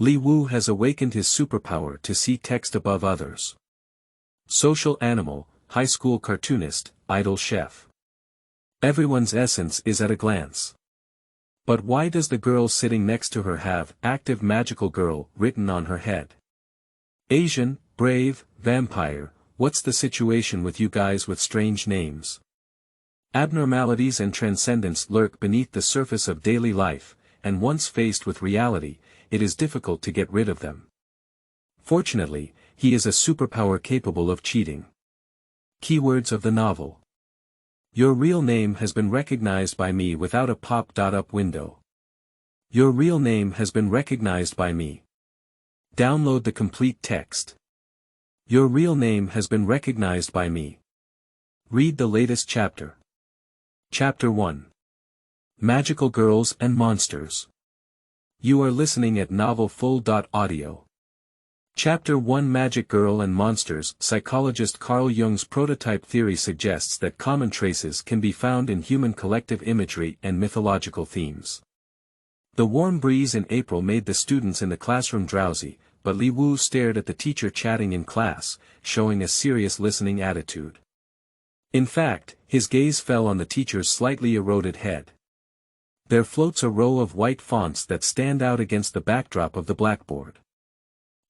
Li Wu has awakened his superpower to see text above others. Social animal, high school cartoonist, idol chef. Everyone's essence is at a glance. But why does the girl sitting next to her have active magical girl written on her head? Asian, brave, vampire, what's the situation with you guys with strange names? Abnormalities and transcendence lurk beneath the surface of daily life, and once faced with reality, it is difficult to get rid of them. Fortunately, he is a superpower capable of cheating. Keywords of the novel. Your real name has been recognized by me without a pop-up window. Your real name has been recognized by me. Download the complete text. Your real name has been recognized by me. Read the latest chapter. Chapter 1. Magical Girls and Monsters. You are listening at novelfull.audio. Chapter 1 Magic Girl and Monsters. Psychologist Carl Jung's prototype theory suggests that common traces can be found in human collective imagery and mythological themes. The warm breeze in April made the students in the classroom drowsy, but Li Wu stared at the teacher chatting in class, showing a serious listening attitude. In fact, his gaze fell on the teacher's slightly eroded head. There floats a row of white fonts that stand out against the backdrop of the blackboard.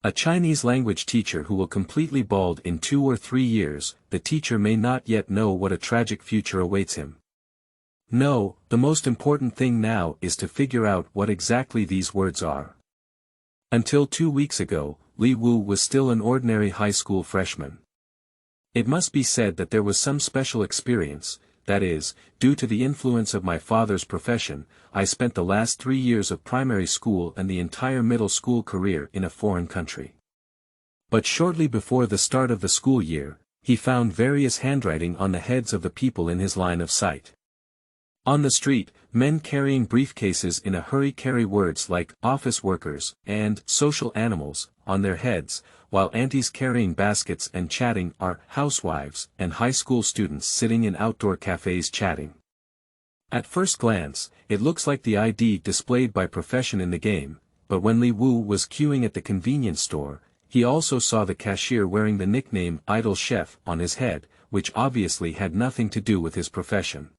A Chinese language teacher who will completely bald in 2 or 3 years, the teacher may not yet know what a tragic future awaits him. No, the most important thing now is to figure out what exactly these words are. Until 2 weeks ago, Li Wu was still an ordinary high school freshman. It must be said that there was some special experience, that is, due to the influence of my father's profession, I spent the last 3 years of primary school and the entire middle school career in a foreign country. But shortly before the start of the school year, he found various handwriting on the heads of the people in his line of sight. On the street, men carrying briefcases in a hurry carry words like office workers and social animals on their heads, while aunties carrying baskets and chatting are housewives and high school students sitting in outdoor cafes chatting. At first glance, it looks like the ID displayed by profession in the game, but when Li Wu was queuing at the convenience store, he also saw the cashier wearing the nickname Idol Chef on his head, which obviously had nothing to do with his profession.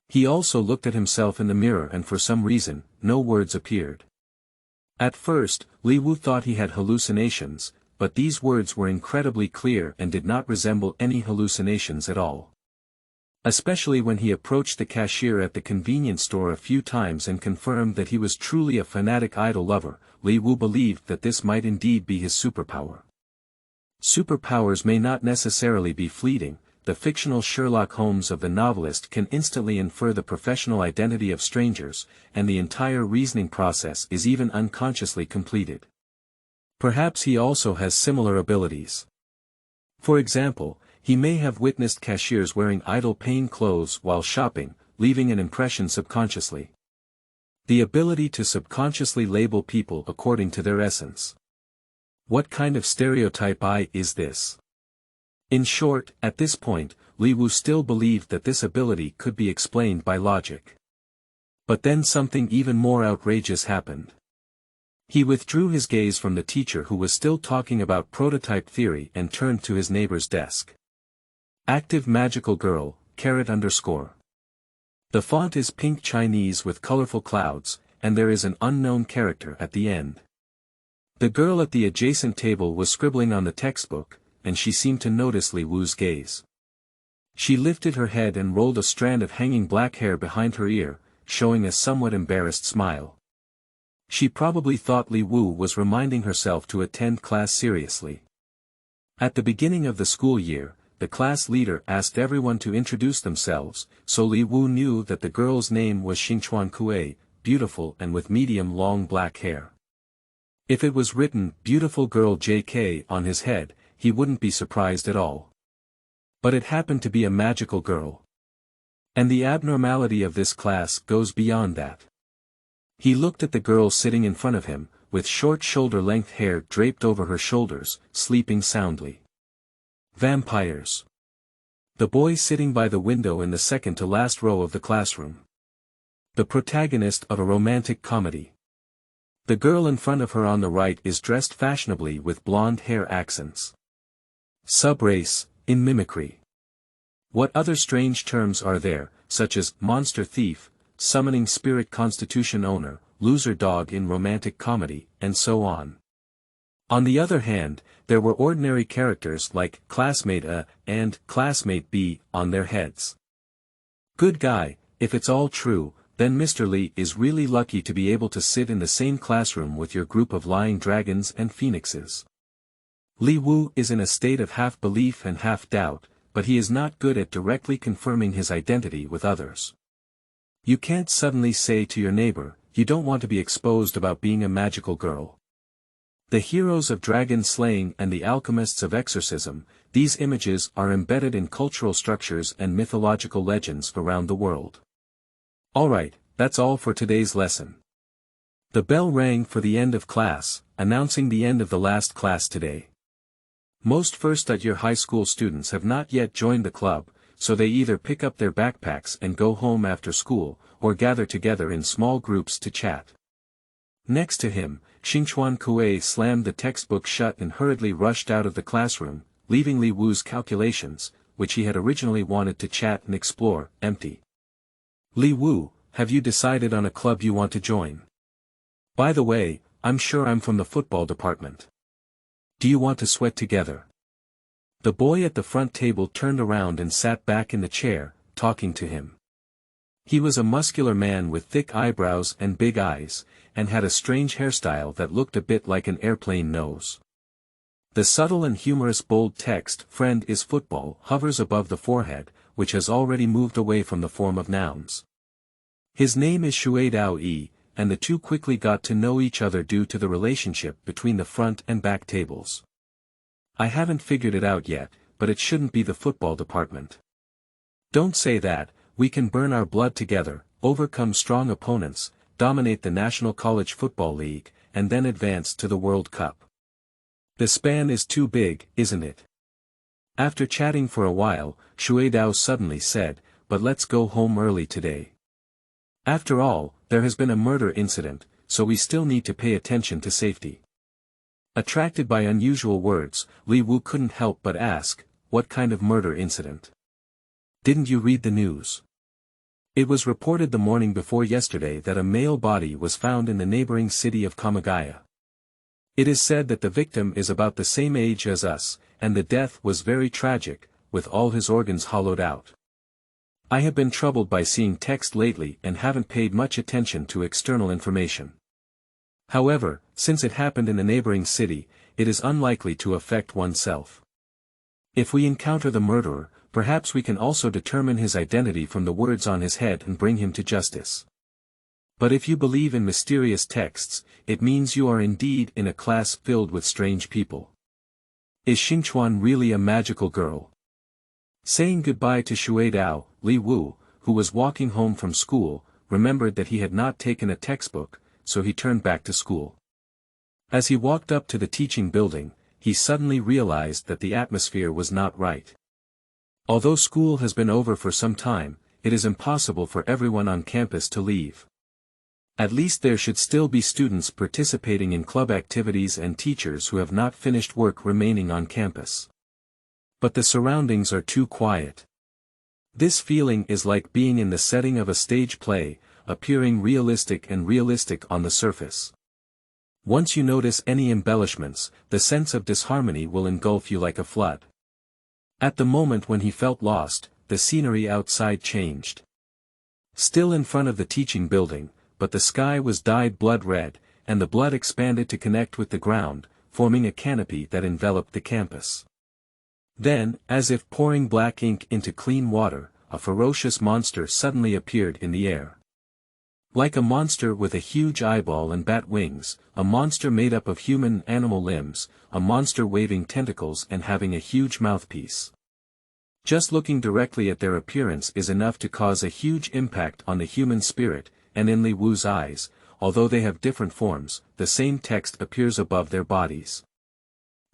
He also looked at himself in the mirror and for some reason, no words appeared. At first, Li Wu thought he had hallucinations, but these words were incredibly clear and did not resemble any hallucinations at all. Especially when he approached the cashier at the convenience store a few times and confirmed that he was truly a fanatic idol lover, Li Wu believed that this might indeed be his superpower. Superpowers may not necessarily be fleeting. The fictional Sherlock Holmes of the novelist can instantly infer the professional identity of strangers, and the entire reasoning process is even unconsciously completed. Perhaps he also has similar abilities. For example, he may have witnessed cashiers wearing idol plain clothes while shopping, leaving an impression subconsciously. The ability to subconsciously label people according to their essence. What kind of stereotype is this? In short, at this point, Li Wu still believed that this ability could be explained by logic. But then something even more outrageous happened. He withdrew his gaze from the teacher who was still talking about prototype theory and turned to his neighbor's desk. Active magical girl, _. The font is pink Chinese with colorful clouds, and there is an unknown character at the end. The girl at the adjacent table was scribbling on the textbook, and she seemed to notice Li Wu's gaze. She lifted her head and rolled a strand of hanging black hair behind her ear, showing a somewhat embarrassed smile. She probably thought Li Wu was reminding herself to attend class seriously. At the beginning of the school year, the class leader asked everyone to introduce themselves, so Li Wu knew that the girl's name was Xingchuan Kuei, beautiful and with medium-long black hair. If it was written, beautiful girl JK on his head, he wouldn't be surprised at all. But it happened to be a magical girl. And the abnormality of this class goes beyond that. He looked at the girl sitting in front of him, with short shoulder-length hair draped over her shoulders, sleeping soundly. Vampires. The boy sitting by the window in the second-to-last row of the classroom. The protagonist of a romantic comedy. The girl in front of her on the right is dressed fashionably with blonde hair accents. Subrace, in mimicry. What other strange terms are there, such as monster thief, summoning spirit constitution owner, loser dog in romantic comedy, and so on. On the other hand, there were ordinary characters like classmate A and classmate B on their heads. Good guy, if it's all true, then Mr. Li is really lucky to be able to sit in the same classroom with your group of lying dragons and phoenixes. Li Wu is in a state of half belief and half doubt, but he is not good at directly confirming his identity with others. You can't suddenly say to your neighbor, you don't want to be exposed about being a magical girl. The heroes of dragon slaying and the alchemists of exorcism, these images are embedded in cultural structures and mythological legends around the world. Alright, that's all for today's lesson. The bell rang for the end of class, announcing the end of the last class today. Most first-year high school students have not yet joined the club, so they either pick up their backpacks and go home after school, or gather together in small groups to chat. Next to him, Xingchuan Kuei slammed the textbook shut and hurriedly rushed out of the classroom, leaving Li Wu's calculations, which he had originally wanted to chat and explore, empty. Li Wu, have you decided on a club you want to join? By the way, I'm sure I'm from the football department. Do you want to sweat together? The boy at the front table turned around and sat back in the chair, talking to him. He was a muscular man with thick eyebrows and big eyes, and had a strange hairstyle that looked a bit like an airplane nose. The subtle and humorous bold text "Friend is football" hovers above the forehead, which has already moved away from the form of nouns. His name is Shui Dao Yi, and the two quickly got to know each other due to the relationship between the front and back tables. I haven't figured it out yet, but it shouldn't be the football department. Don't say that. We can burn our blood together, overcome strong opponents, dominate the National College Football League, and then advance to the World Cup. The span is too big, isn't it? After chatting for a while, Shui Dao suddenly said, but let's go home early today. After all, there has been a murder incident, so we still need to pay attention to safety. Attracted by unusual words, Li Wu couldn't help but ask, what kind of murder incident? Didn't you read the news? It was reported the morning before yesterday that a male body was found in the neighboring city of Kamagaya. It is said that the victim is about the same age as us, and the death was very tragic, with all his organs hollowed out. I have been troubled by seeing text lately and haven't paid much attention to external information. However, since it happened in the neighboring city, it is unlikely to affect oneself. If we encounter the murderer, perhaps we can also determine his identity from the words on his head and bring him to justice. But if you believe in mysterious texts, it means you are indeed in a class filled with strange people. Is Xingchuan really a magical girl? Saying goodbye to Shui Dao, Li Wu, who was walking home from school, remembered that he had not taken a textbook, so he turned back to school. As he walked up to the teaching building, he suddenly realized that the atmosphere was not right. Although school has been over for some time, it is impossible for everyone on campus to leave. At least there should still be students participating in club activities and teachers who have not finished work remaining on campus. But the surroundings are too quiet. This feeling is like being in the setting of a stage play, appearing realistic on the surface. Once you notice any embellishments, the sense of disharmony will engulf you like a flood. At the moment when he felt lost, the scenery outside changed. Still in front of the teaching building, but the sky was dyed blood red, and the blood expanded to connect with the ground, forming a canopy that enveloped the campus. Then, as if pouring black ink into clean water, a ferocious monster suddenly appeared in the air. Like a monster with a huge eyeball and bat wings, a monster made up of human and animal limbs, a monster waving tentacles and having a huge mouthpiece. Just looking directly at their appearance is enough to cause a huge impact on the human spirit, and in Li Wu's eyes, although they have different forms, the same text appears above their bodies.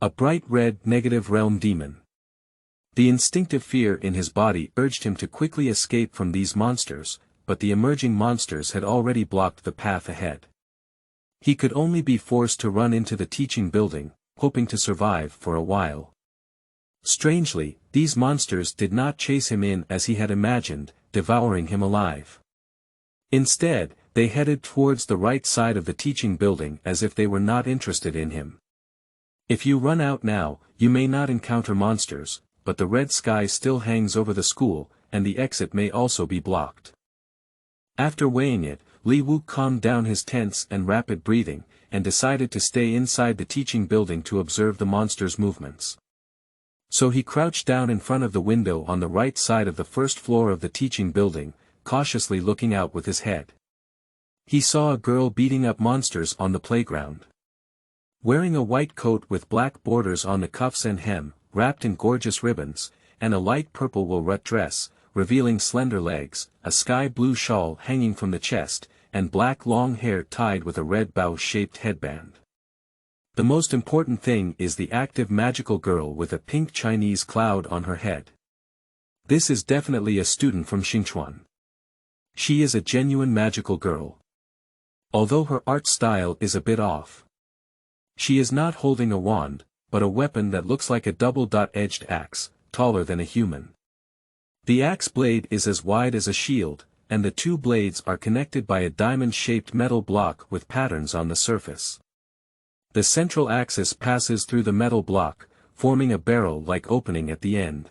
A bright red negative realm demon. The instinctive fear in his body urged him to quickly escape from these monsters, but the emerging monsters had already blocked the path ahead. He could only be forced to run into the teaching building, hoping to survive for a while. Strangely, these monsters did not chase him in as he had imagined, devouring him alive. Instead, they headed towards the right side of the teaching building as if they were not interested in him. If you run out now, you may not encounter monsters, but the red sky still hangs over the school, and the exit may also be blocked. After weighing it, Li Wu calmed down his tense and rapid breathing, and decided to stay inside the teaching building to observe the monster's movements. So he crouched down in front of the window on the right side of the first floor of the teaching building, cautiously looking out with his head. He saw a girl beating up monsters on the playground. Wearing a white coat with black borders on the cuffs and hem, wrapped in gorgeous ribbons, and a light purple wool-rut dress, revealing slender legs, a sky-blue shawl hanging from the chest, and black long hair tied with a red bow-shaped headband. The most important thing is the active magical girl with a pink Chinese cloud on her head. This is definitely a student from Xinchuan. She is a genuine magical girl. Although her art style is a bit off. She is not holding a wand, but a weapon that looks like a double-edged axe, taller than a human. The axe blade is as wide as a shield, and the two blades are connected by a diamond-shaped metal block with patterns on the surface. The central axis passes through the metal block, forming a barrel-like opening at the end.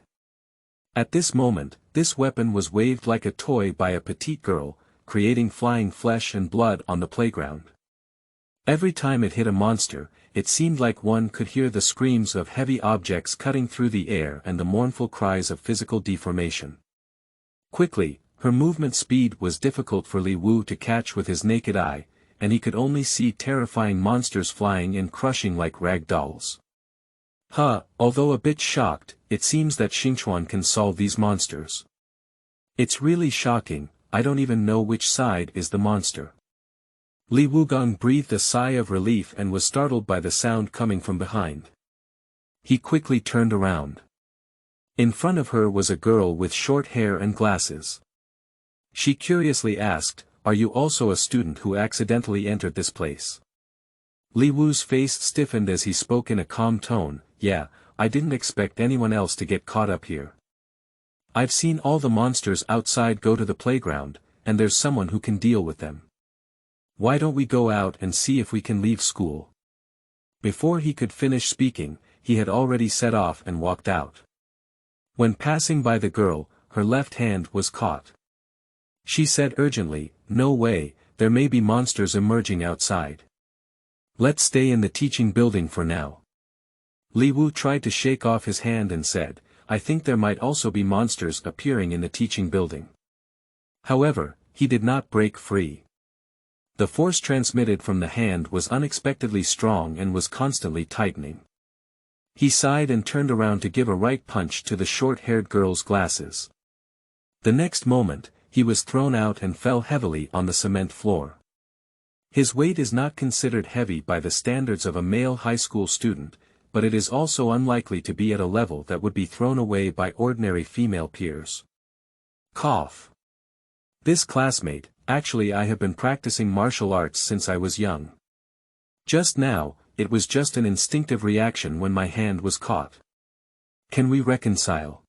At this moment, this weapon was waved like a toy by a petite girl, creating flying flesh and blood on the playground. Every time it hit a monster, it seemed like one could hear the screams of heavy objects cutting through the air and the mournful cries of physical deformation. Quickly, her movement speed was difficult for Li Wu to catch with his naked eye, and he could only see terrifying monsters flying and crushing like rag dolls. Although a bit shocked, it seems that Xinchuan can solve these monsters. It's really shocking, I don't even know which side is the monster. Li Wugong breathed a sigh of relief and was startled by the sound coming from behind. He quickly turned around. In front of her was a girl with short hair and glasses. She curiously asked, "Are you also a student who accidentally entered this place?" Li Wu's face stiffened as he spoke in a calm tone, "Yeah, I didn't expect anyone else to get caught up here. I've seen all the monsters outside go to the playground, and there's someone who can deal with them. Why don't we go out and see if we can leave school?" Before he could finish speaking, he had already set off and walked out. When passing by the girl, her left hand was caught. She said urgently, "No way, there may be monsters emerging outside. Let's stay in the teaching building for now." Li Wu tried to shake off his hand and said, "I think there might also be monsters appearing in the teaching building." However, he did not break free. The force transmitted from the hand was unexpectedly strong and was constantly tightening. He sighed and turned around to give a right punch to the short-haired girl's glasses. The next moment, he was thrown out and fell heavily on the cement floor. His weight is not considered heavy by the standards of a male high school student, but it is also unlikely to be at a level that would be thrown away by ordinary female peers. Cough. This classmate, actually I have been practicing martial arts since I was young. Just now, it was just an instinctive reaction when my hand was caught. Can we reconcile?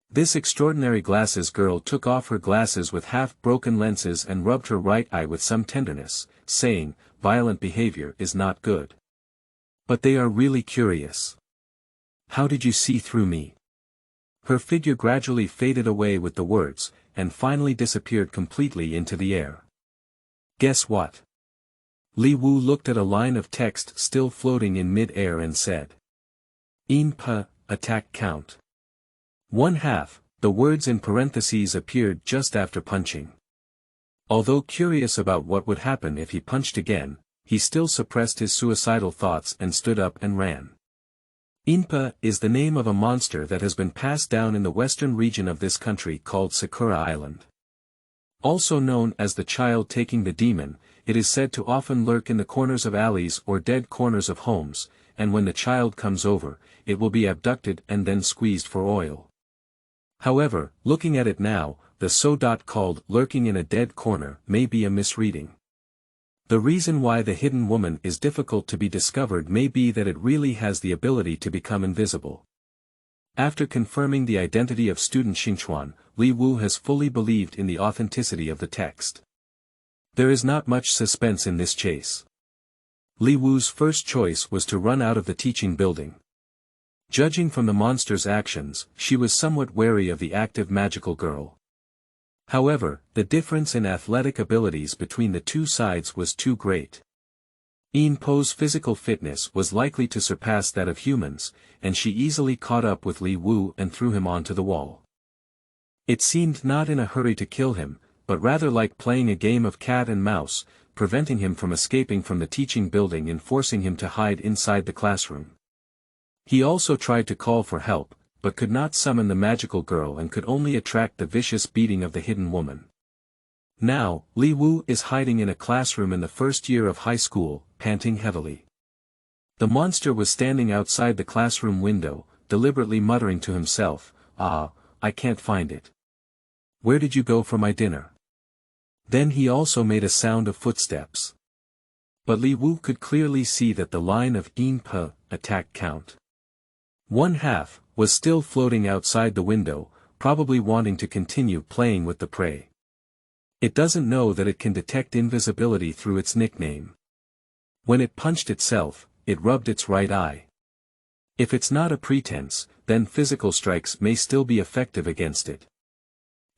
This extraordinary glasses girl took off her glasses with half-broken lenses and rubbed her right eye with some tenderness, saying, "Violent behavior is not good. But they are really curious. How did you see through me?" Her figure gradually faded away with the words, and finally disappeared completely into the air. Guess what? Li Wu looked at a line of text still floating in mid-air and said. "Imp, attack count. 1/2, the words in parentheses appeared just after punching. Although curious about what would happen if he punched again, he still suppressed his suicidal thoughts and stood up and ran. Impa is the name of a monster that has been passed down in the western region of this country called Sakura Island. Also known as the child taking the demon, it is said to often lurk in the corners of alleys or dead corners of homes, and when the child comes over, it will be abducted and then squeezed for oil. However, looking at it now, the so-called lurking in a dead corner may be a misreading. The reason why the hidden woman is difficult to be discovered may be that it really has the ability to become invisible. After confirming the identity of student Xingchuan, Li Wu has fully believed in the authenticity of the text. There is not much suspense in this chase. Li Wu's first choice was to run out of the teaching building. Judging from the monster's actions, she was somewhat wary of the active magical girl. However, the difference in athletic abilities between the two sides was too great. Yin Po's physical fitness was likely to surpass that of humans, and she easily caught up with Li Wu and threw him onto the wall. It seemed not in a hurry to kill him, but rather like playing a game of cat and mouse, preventing him from escaping from the teaching building and forcing him to hide inside the classroom. He also tried to call for help, but could not summon the magical girl and could only attract the vicious beating of the hidden woman. Now, Li Wu is hiding in a classroom in the first year of high school, panting heavily. The monster was standing outside the classroom window, deliberately muttering to himself, "Ah, I can't find it. Where did you go for my dinner?" Then he also made a sound of footsteps. But Li Wu could clearly see that the line of Yin Po, attack count 1/2, was still floating outside the window, probably wanting to continue playing with the prey. It doesn't know that it can detect invisibility through its nickname. When it punched itself, it rubbed its right eye. If it's not a pretense, then physical strikes may still be effective against it.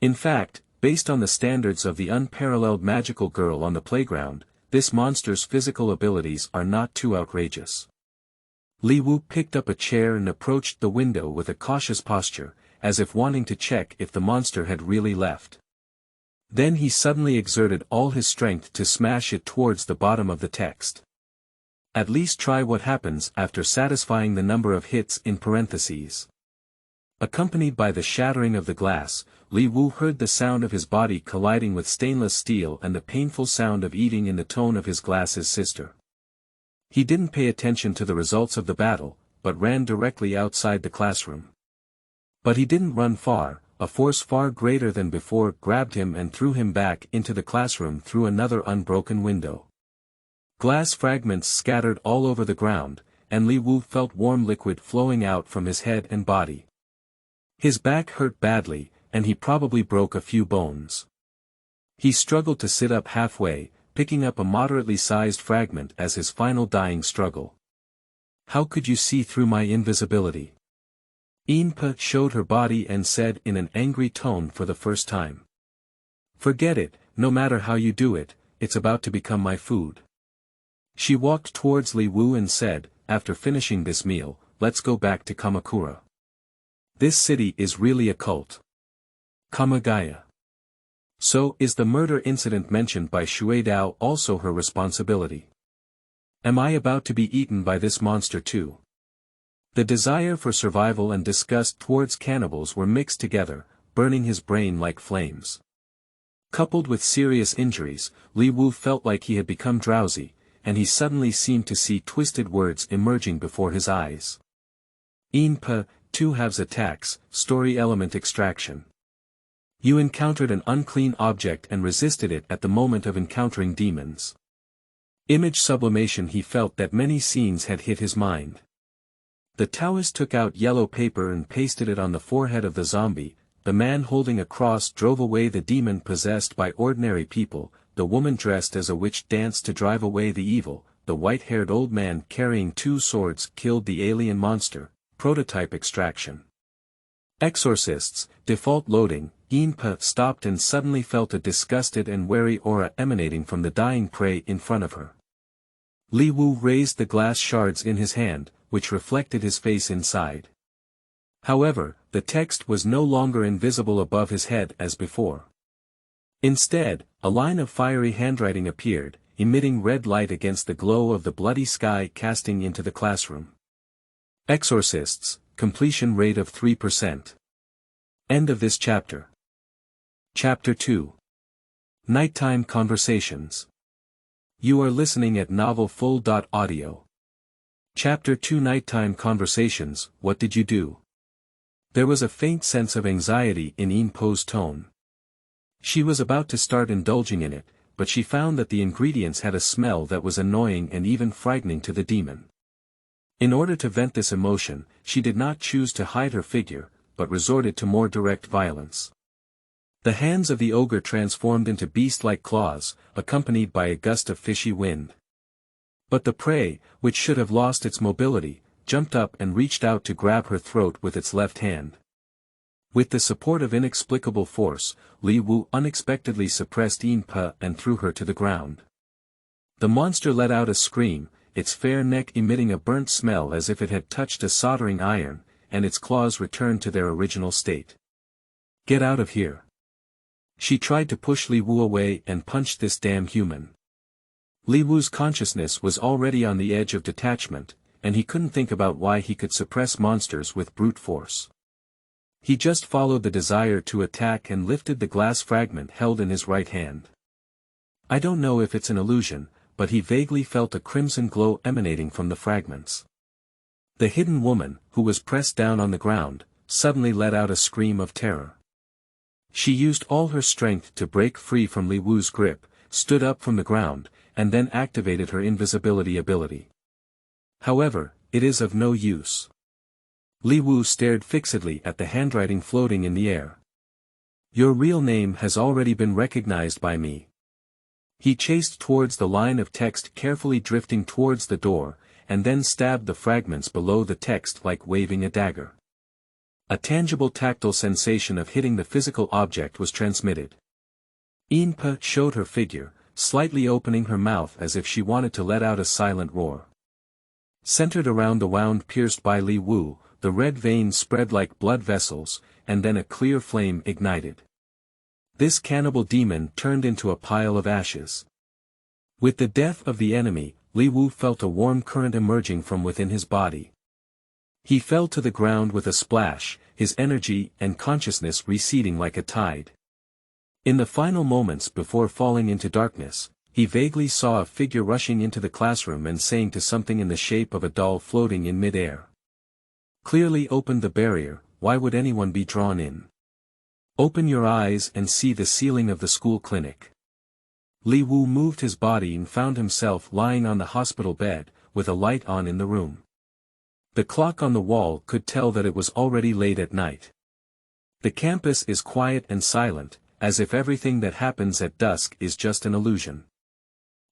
In fact, based on the standards of the unparalleled magical girl on the playground, this monster's physical abilities are not too outrageous. Li Wu picked up a chair and approached the window with a cautious posture, as if wanting to check if the monster had really left. Then he suddenly exerted all his strength to smash it towards the bottom of the text. At least try what happens after satisfying the number of hits in parentheses. Accompanied by the shattering of the glass, Li Wu heard the sound of his body colliding with stainless steel and the painful sound of eating in the tone of his glass's sister. He didn't pay attention to the results of the battle, but ran directly outside the classroom. But he didn't run far. A force far greater than before grabbed him and threw him back into the classroom through another unbroken window. Glass fragments scattered all over the ground, and Li Wu felt warm liquid flowing out from his head and body. His back hurt badly, and he probably broke a few bones. He struggled to sit up halfway, picking up a moderately sized fragment as his final dying struggle. "How could you see through my invisibility?" Yin Po showed her body and said in an angry tone for the first time. "Forget it, no matter how you do it, it's about to become my food." She walked towards Li Wu and said, "After finishing this meal, let's go back to Kamakura. This city is really a cult." Kamagaya. So is the murder incident mentioned by Shueidao also her responsibility? Am I about to be eaten by this monster too? The desire for survival and disgust towards cannibals were mixed together, burning his brain like flames. Coupled with serious injuries, Li Wu felt like he had become drowsy, and he suddenly seemed to see twisted words emerging before his eyes. Yin Po, 2/2 attacks, story element extraction. You encountered an unclean object and resisted it at the moment of encountering demons. Image sublimation. He felt that many scenes had hit his mind. The Taoist took out yellow paper and pasted it on the forehead of the zombie. The man holding a cross drove away the demon possessed by ordinary people. The woman dressed as a witch danced to drive away the evil. The white-haired old man carrying 2 swords killed the alien monster. Prototype extraction. Exorcists, default loading. Yin Po stopped and suddenly felt a disgusted and wary aura emanating from the dying prey in front of her. Li Wu raised the glass shards in his hand, which reflected his face inside. However, the text was no longer invisible above his head as before. Instead, a line of fiery handwriting appeared, emitting red light against the glow of the bloody sky casting into the classroom. Exorcists, completion rate of 3%. End of this chapter. Chapter 2. Nighttime Conversations. You are listening at novelfull.audio. Chapter 2 Nighttime Conversations. What did you do? There was a faint sense of anxiety in Yin Po's tone. She was about to start indulging in it, but she found that the ingredients had a smell that was annoying and even frightening to the demon. In order to vent this emotion, she did not choose to hide her figure, but resorted to more direct violence. The hands of the ogre transformed into beast-like claws, accompanied by a gust of fishy wind. But the prey, which should have lost its mobility, jumped up and reached out to grab her throat with its left hand. With the support of inexplicable force, Li Wu unexpectedly suppressed Yin Pe and threw her to the ground. The monster let out a scream, its fair neck emitting a burnt smell as if it had touched a soldering iron, and its claws returned to their original state. "Get out of here." She tried to push Li Wu away and punched this damn human. Li Wu's consciousness was already on the edge of detachment, and he couldn't think about why he could suppress monsters with brute force. He just followed the desire to attack and lifted the glass fragment held in his right hand. I don't know if it's an illusion, but he vaguely felt a crimson glow emanating from the fragments. The hidden woman, who was pressed down on the ground, suddenly let out a scream of terror. She used all her strength to break free from Li Wu's grip, stood up from the ground, and then activated her invisibility ability. However, it is of no use. Li Wu stared fixedly at the handwriting floating in the air. "Your real name has already been recognized by me." He chased towards the line of text carefully drifting towards the door, and then stabbed the fragments below the text like waving a dagger. A tangible tactile sensation of hitting the physical object was transmitted. Yin Pe showed her figure, slightly opening her mouth as if she wanted to let out a silent roar. Centered around the wound pierced by Li Wu, the red veins spread like blood vessels, and then a clear flame ignited. This cannibal demon turned into a pile of ashes. With the death of the enemy, Li Wu felt a warm current emerging from within his body. He fell to the ground with a splash, his energy and consciousness receding like a tide. In the final moments before falling into darkness, he vaguely saw a figure rushing into the classroom and saying to something in the shape of a doll floating in mid-air. "Clearly opened the barrier, why would anyone be drawn in? Open your eyes and see the ceiling of the school clinic." Li Wu moved his body and found himself lying on the hospital bed, with a light on in the room. The clock on the wall could tell that it was already late at night. The campus is quiet and silent, as if everything that happens at dusk is just an illusion.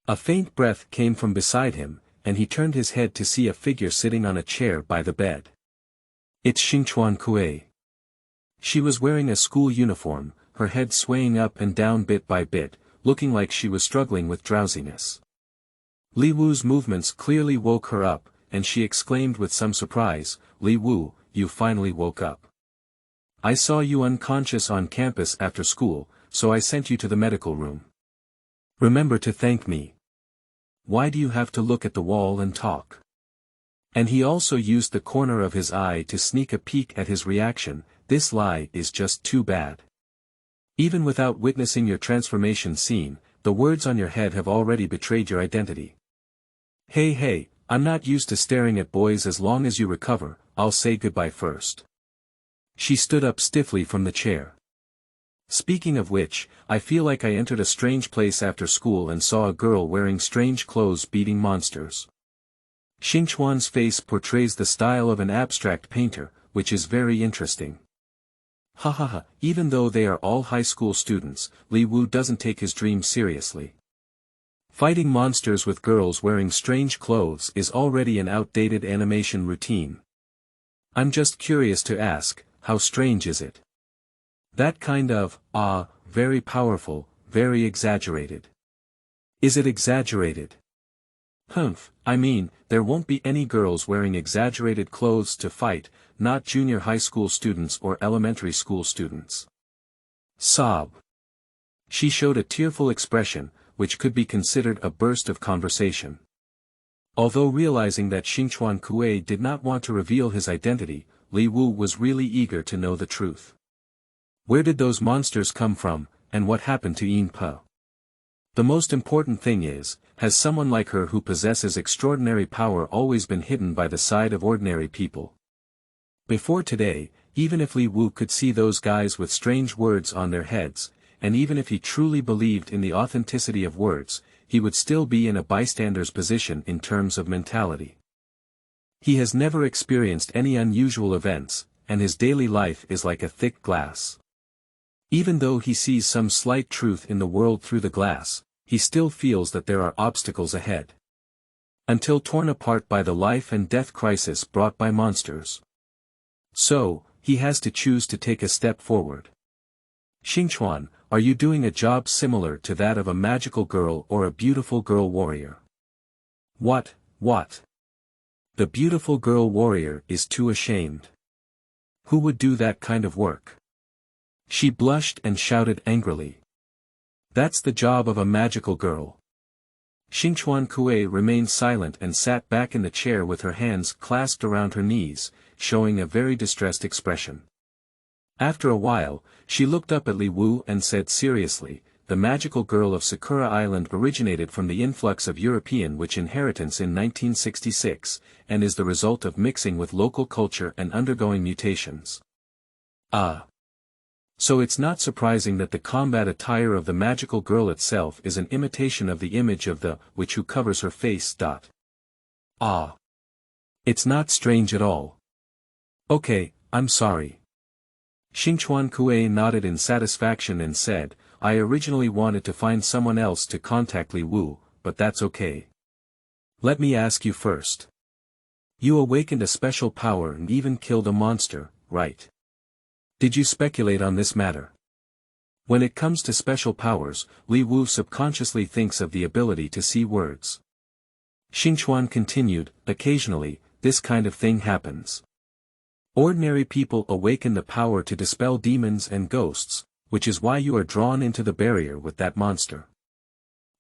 A faint breath came from beside him, and he turned his head to see a figure sitting on a chair by the bed. It's Xingchuan Kuei. She was wearing a school uniform, her head swaying up and down bit by bit, looking like she was struggling with drowsiness. Li Wu's movements clearly woke her up, and she exclaimed with some surprise, "Li Wu, you finally woke up. I saw you unconscious on campus after school, so I sent you to the medical room. Remember to thank me. Why do you have to look at the wall and talk?" And he also used the corner of his eye to sneak a peek at his reaction. "This lie is just too bad. Even without witnessing your transformation scene, the words on your head have already betrayed your identity. Hey, I'm not used to staring at boys. As long as you recover, I'll say goodbye first." She stood up stiffly from the chair. "Speaking of which, I feel like I entered a strange place after school and saw a girl wearing strange clothes beating monsters." Xingchuan's face portrays the style of an abstract painter, which is very interesting. Even though they are all high school students, Li Wu doesn't take his dream seriously. Fighting monsters with girls wearing strange clothes is already an outdated animation routine. I'm just curious to ask, how strange is it? That kind of, very powerful, very exaggerated. Is it exaggerated? I mean, there won't be any girls wearing exaggerated clothes to fight, not junior high school students or elementary school students. Sob. She showed a tearful expression, which could be considered a burst of conversation. Although realizing that Xingchuan Kuei did not want to reveal his identity, Li Wu was really eager to know the truth. Where did those monsters come from, and what happened to Yin Pe? The most important thing is, has someone like her who possesses extraordinary power always been hidden by the side of ordinary people? Before today, even if Li Wu could see those guys with strange words on their heads, and even if he truly believed in the authenticity of words, he would still be in a bystander's position in terms of mentality. He has never experienced any unusual events, and his daily life is like a thick glass. Even though he sees some slight truth in the world through the glass, he still feels that there are obstacles ahead. Until torn apart by the life and death crisis brought by monsters. So, he has to choose to take a step forward. Xingchuan, are you doing a job similar to that of a magical girl or a beautiful girl warrior? What? The beautiful girl warrior is too ashamed. Who would do that kind of work? She blushed and shouted angrily. That's the job of a magical girl. Xingchuan Kuei remained silent and sat back in the chair with her hands clasped around her knees, showing a very distressed expression. After a while, she looked up at Li Wu and said seriously, the magical girl of Sakura Island originated from the influx of European witch inheritance in 1966, and is the result of mixing with local culture and undergoing mutations. So it's not surprising that the combat attire of the magical girl itself is an imitation of the image of the witch who covers her face. It's not strange at all. Okay, I'm sorry. Xingchuan Kuei nodded in satisfaction and said, I originally wanted to find someone else to contact Li Wu, but that's okay. Let me ask you first. You awakened a special power and even killed a monster, right? Did you speculate on this matter? When it comes to special powers, Li Wu subconsciously thinks of the ability to see words. Xingchuan continued, occasionally, this kind of thing happens. Ordinary people awaken the power to dispel demons and ghosts, which is why you are drawn into the barrier with that monster.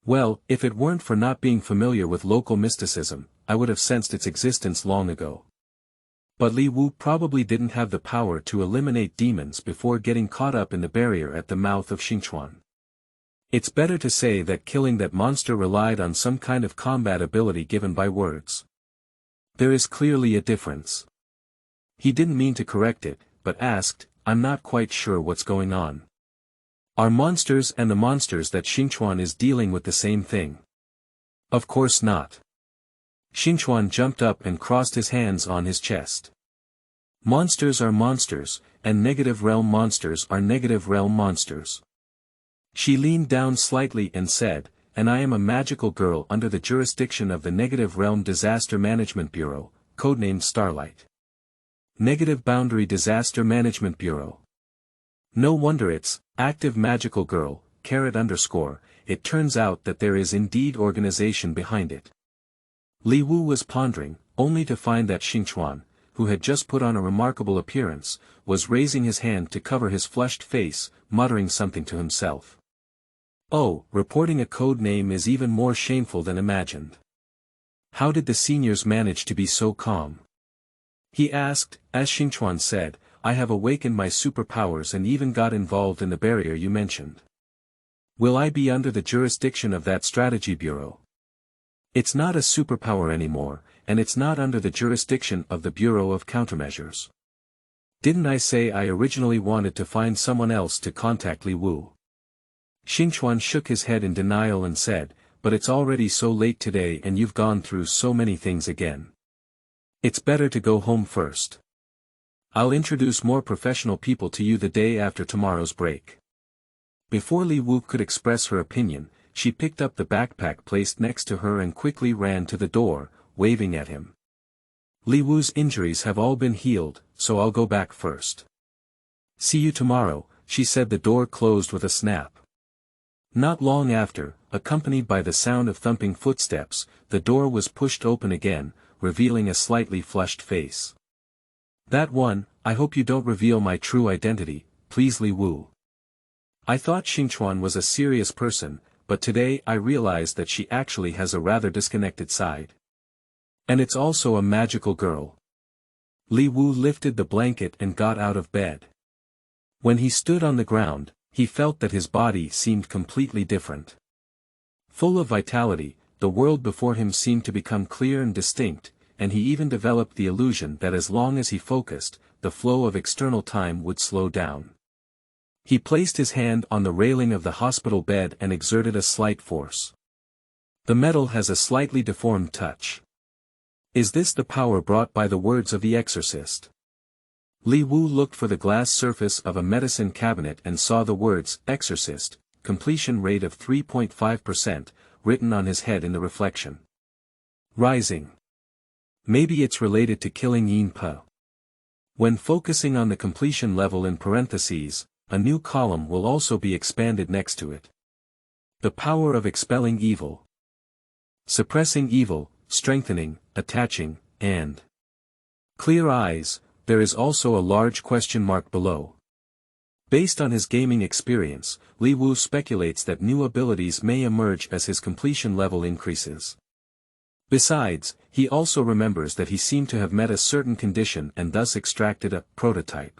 Well, if it weren't for not being familiar with local mysticism, I would have sensed its existence long ago. But Li Wu probably didn't have the power to eliminate demons before getting caught up in the barrier at the mouth of Xingchuan. It's better to say that killing that monster relied on some kind of combat ability given by words. There is clearly a difference. He didn't mean to correct it, but asked, I'm not quite sure what's going on. Are monsters and the monsters that Xingchuan is dealing with the same thing? Of course not. Xingchuan jumped up and crossed his hands on his chest. Monsters are monsters, and negative realm monsters are negative realm monsters. She leaned down slightly and said, and I am a magical girl under the jurisdiction of the Negative Realm Disaster Management Bureau, codenamed Starlight. Negative Boundary Disaster Management Bureau. No wonder it's, active magical girl, _, it turns out that there is indeed organization behind it. Li Wu was pondering, only to find that Xingchuan, who had just put on a remarkable appearance, was raising his hand to cover his flushed face, muttering something to himself. Oh, reporting a code name is even more shameful than imagined. How did the seniors manage to be so calm? He asked, as Xingchuan said, I have awakened my superpowers and even got involved in the barrier you mentioned. Will I be under the jurisdiction of that strategy bureau? It's not a superpower anymore, and it's not under the jurisdiction of the Bureau of Countermeasures. Didn't I say I originally wanted to find someone else to contact Li Wu? Xingchuan shook his head in denial and said, but it's already so late today and you've gone through so many things again. It's better to go home first. I'll introduce more professional people to you the day after tomorrow's break. Before Li Wu could express her opinion, she picked up the backpack placed next to her and quickly ran to the door, waving at him. Li Wu's injuries have all been healed, so I'll go back first. See you tomorrow, she said. The door closed with a snap. Not long after, accompanied by the sound of thumping footsteps, the door was pushed open again, revealing a slightly flushed face. That one, I hope you don't reveal my true identity, please Li Wu. I thought Xingchuan was a serious person, but today I realized that she actually has a rather disconnected side. And it's also a magical girl. Li Wu lifted the blanket and got out of bed. When he stood on the ground, he felt that his body seemed completely different. Full of vitality, the world before him seemed to become clear and distinct, and he even developed the illusion that as long as he focused, the flow of external time would slow down. He placed his hand on the railing of the hospital bed and exerted a slight force. The metal has a slightly deformed touch. Is this the power brought by the words of the exorcist? Li Wu looked for the glass surface of a medicine cabinet and saw the words, exorcist, completion rate of 3.5%, written on his head in the reflection. Rising. Maybe it's related to killing Yin Po. When focusing on the completion level in parentheses, a new column will also be expanded next to it. The power of expelling evil. Suppressing evil, strengthening, attaching, and clear eyes. There is also a large question mark below. Based on his gaming experience, Li Wu speculates that new abilities may emerge as his completion level increases. Besides, he also remembers that he seemed to have met a certain condition and thus extracted a prototype.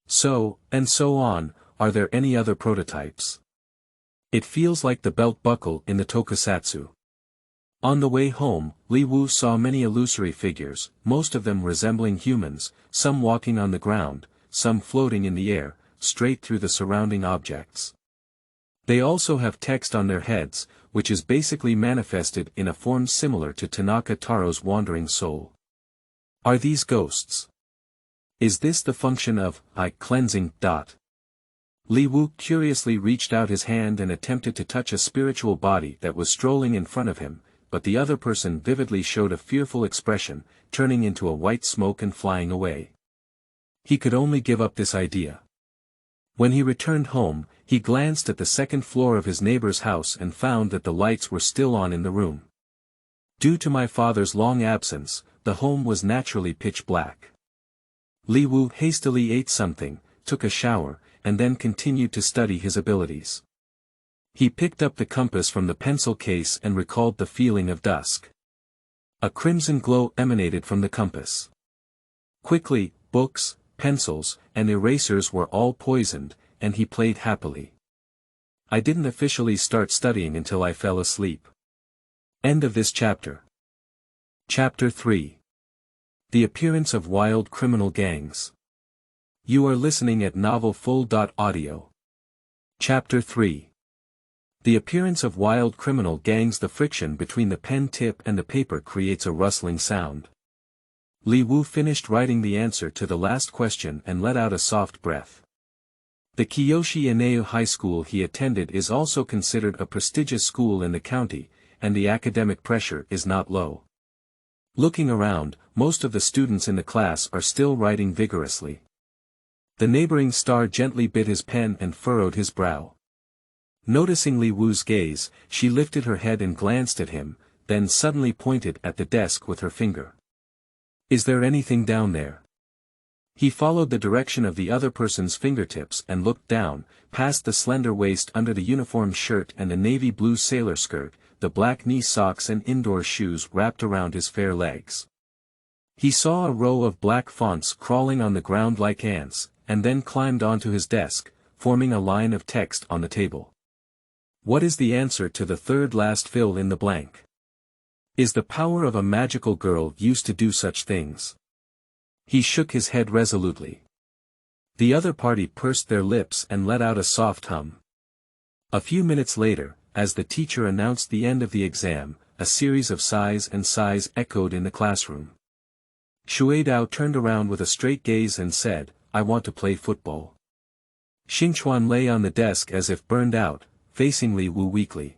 So, and so on, are there any other prototypes? It feels like the belt buckle in the tokusatsu. On the way home, Li Wu saw many illusory figures, most of them resembling humans, some walking on the ground, some floating in the air, straight through the surrounding objects. They also have text on their heads, which is basically manifested in a form similar to Tanaka Taro's wandering soul. Are these ghosts? Is this the function of cleansing? Li Wu curiously reached out his hand and attempted to touch a spiritual body that was strolling in front of him, but the other person vividly showed a fearful expression, turning into a white smoke and flying away. He could only give up this idea. When he returned home, he glanced at the second floor of his neighbor's house and found that the lights were still on in the room. Due to my father's long absence, the home was naturally pitch black. Li Wu hastily ate something, took a shower, and then continued to study his abilities. He picked up the compass from the pencil case and recalled the feeling of dusk. A crimson glow emanated from the compass. Quickly, books, pencils, and erasers were all poisoned, and he played happily. I didn't officially start studying until I fell asleep. End of this chapter. Chapter 3. The appearance of wild criminal gangs. You are listening at novelfull.audio. Chapter 3. The appearance of wild criminal gangs. The friction between the pen tip and the paper creates a rustling sound. Li Wu finished writing the answer to the last question and let out a soft breath. The Kiyoshi Ineo High School he attended is also considered a prestigious school in the county, and the academic pressure is not low. Looking around, most of the students in the class are still writing vigorously. The neighboring star gently bit his pen and furrowed his brow. Noticing Li Wu's gaze, she lifted her head and glanced at him, then suddenly pointed at the desk with her finger. Is there anything down there? He followed the direction of the other person's fingertips and looked down, past the slender waist under the uniform shirt and the navy blue sailor skirt, the black knee socks and indoor shoes wrapped around his fair legs. He saw a row of black fonts crawling on the ground like ants, and then climbed onto his desk, forming a line of text on the table. What is the answer to the third last fill in the blank? Is the power of a magical girl used to do such things? He shook his head resolutely. The other party pursed their lips and let out a soft hum. A few minutes later, as the teacher announced the end of the exam, a series of sighs and sighs echoed in the classroom. Shueidao turned around with a straight gaze and said, I want to play football. Xingchuan lay on the desk as if burned out, facing Li Wu weakly.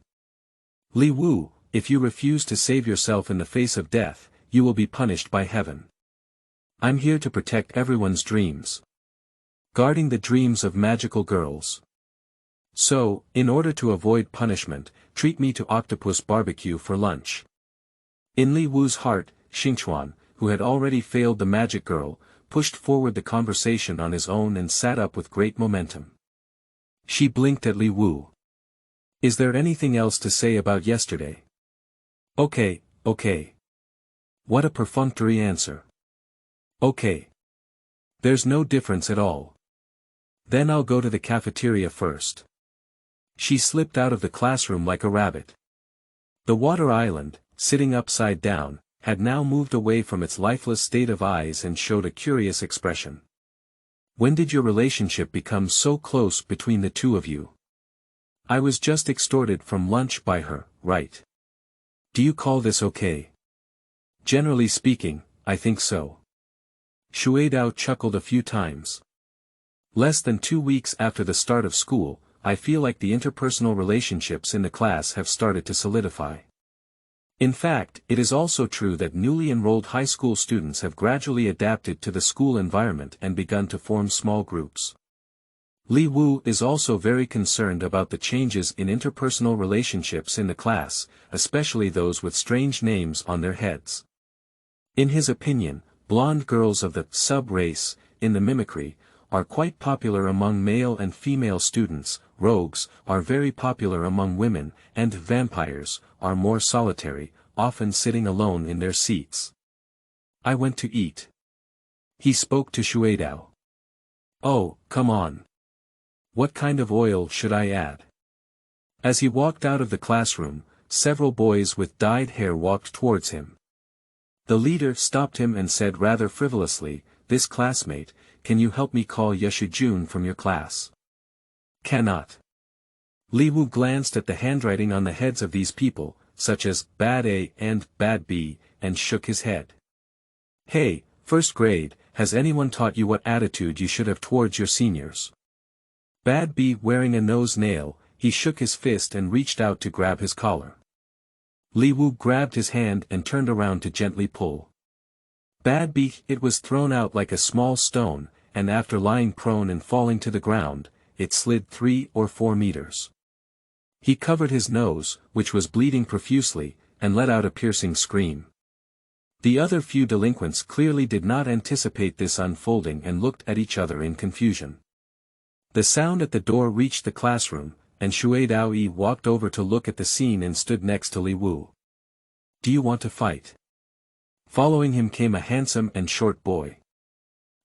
Li Wu, if you refuse to save yourself in the face of death, you will be punished by heaven. I'm here to protect everyone's dreams. Guarding the dreams of magical girls. So, in order to avoid punishment, treat me to octopus barbecue for lunch. In Li Wu's heart, Xingchuan, who had already failed the magic girl, pushed forward the conversation on his own and sat up with great momentum. She blinked at Li Wu. Is there anything else to say about yesterday? Okay. What a perfunctory answer. Okay. There's no difference at all. Then I'll go to the cafeteria first. She slipped out of the classroom like a rabbit. The water island, sitting upside down, had now moved away from its lifeless state of eyes and showed a curious expression. When did your relationship become so close between the two of you? I was just extorted from lunch by her, right? Do you call this okay? Generally speaking, I think so. Shueidao chuckled a few times. Less than 2 weeks after the start of school, I feel like the interpersonal relationships in the class have started to solidify. In fact, it is also true that newly enrolled high school students have gradually adapted to the school environment and begun to form small groups. Li Wu is also very concerned about the changes in interpersonal relationships in the class, especially those with strange names on their heads. In his opinion, blonde girls of the sub-race, in the mimicry, are quite popular among male and female students, rogues are very popular among women, and vampires are more solitary, often sitting alone in their seats. I went to eat. He spoke to Shueidao. Oh, come on. What kind of oil should I add? As he walked out of the classroom, several boys with dyed hair walked towards him. The leader stopped him and said rather frivolously, "This classmate, can you help me call Yeshijun from your class?" Cannot. Li Wu glanced at the handwriting on the heads of these people, such as Bad A and Bad B, and shook his head. Hey, first grade, has anyone taught you what attitude you should have towards your seniors? Bad B wearing a nose nail, he shook his fist and reached out to grab his collar. Li Wu grabbed his hand and turned around to gently pull. Bad B, it was thrown out like a small stone, and after lying prone and falling to the ground, it slid 3 or 4 meters. He covered his nose, which was bleeding profusely, and let out a piercing scream. The other few delinquents clearly did not anticipate this unfolding and looked at each other in confusion. The sound at the door reached the classroom, and Shueidao walked over to look at the scene and stood next to Li Wu. Do you want to fight? Following him came a handsome and short boy.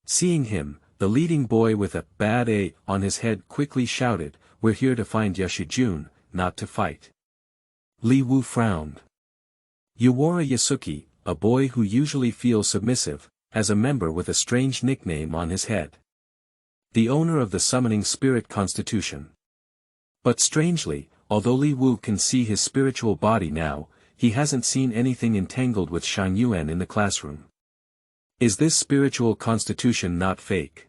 Seeing him, the leading boy with a bad A on his head quickly shouted, "We're here to find Yeshijun, not to fight." Li Wu frowned. Yuwara Yasuki, a boy who usually feels submissive, has a member with a strange nickname on his head. The owner of the summoning spirit constitution. But strangely, although Li Wu can see his spiritual body now, he hasn't seen anything entangled with Shang Yuan in the classroom. Is this spiritual constitution not fake?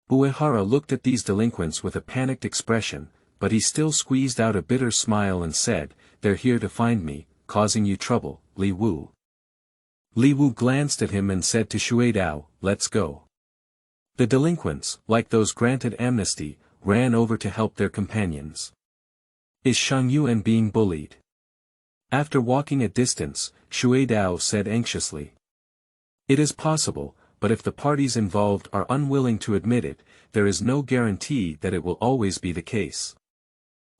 Uehara looked at these delinquents with a panicked expression, but he still squeezed out a bitter smile and said, "They're here to find me, causing you trouble, Li Wu." Li Wu glanced at him and said to Shueidao, "Let's go." The delinquents, like those granted amnesty, ran over to help their companions. Is Shang Yuan being bullied? After walking a distance, Shueidao said anxiously. It is possible, but if the parties involved are unwilling to admit it, there is no guarantee that it will always be the case.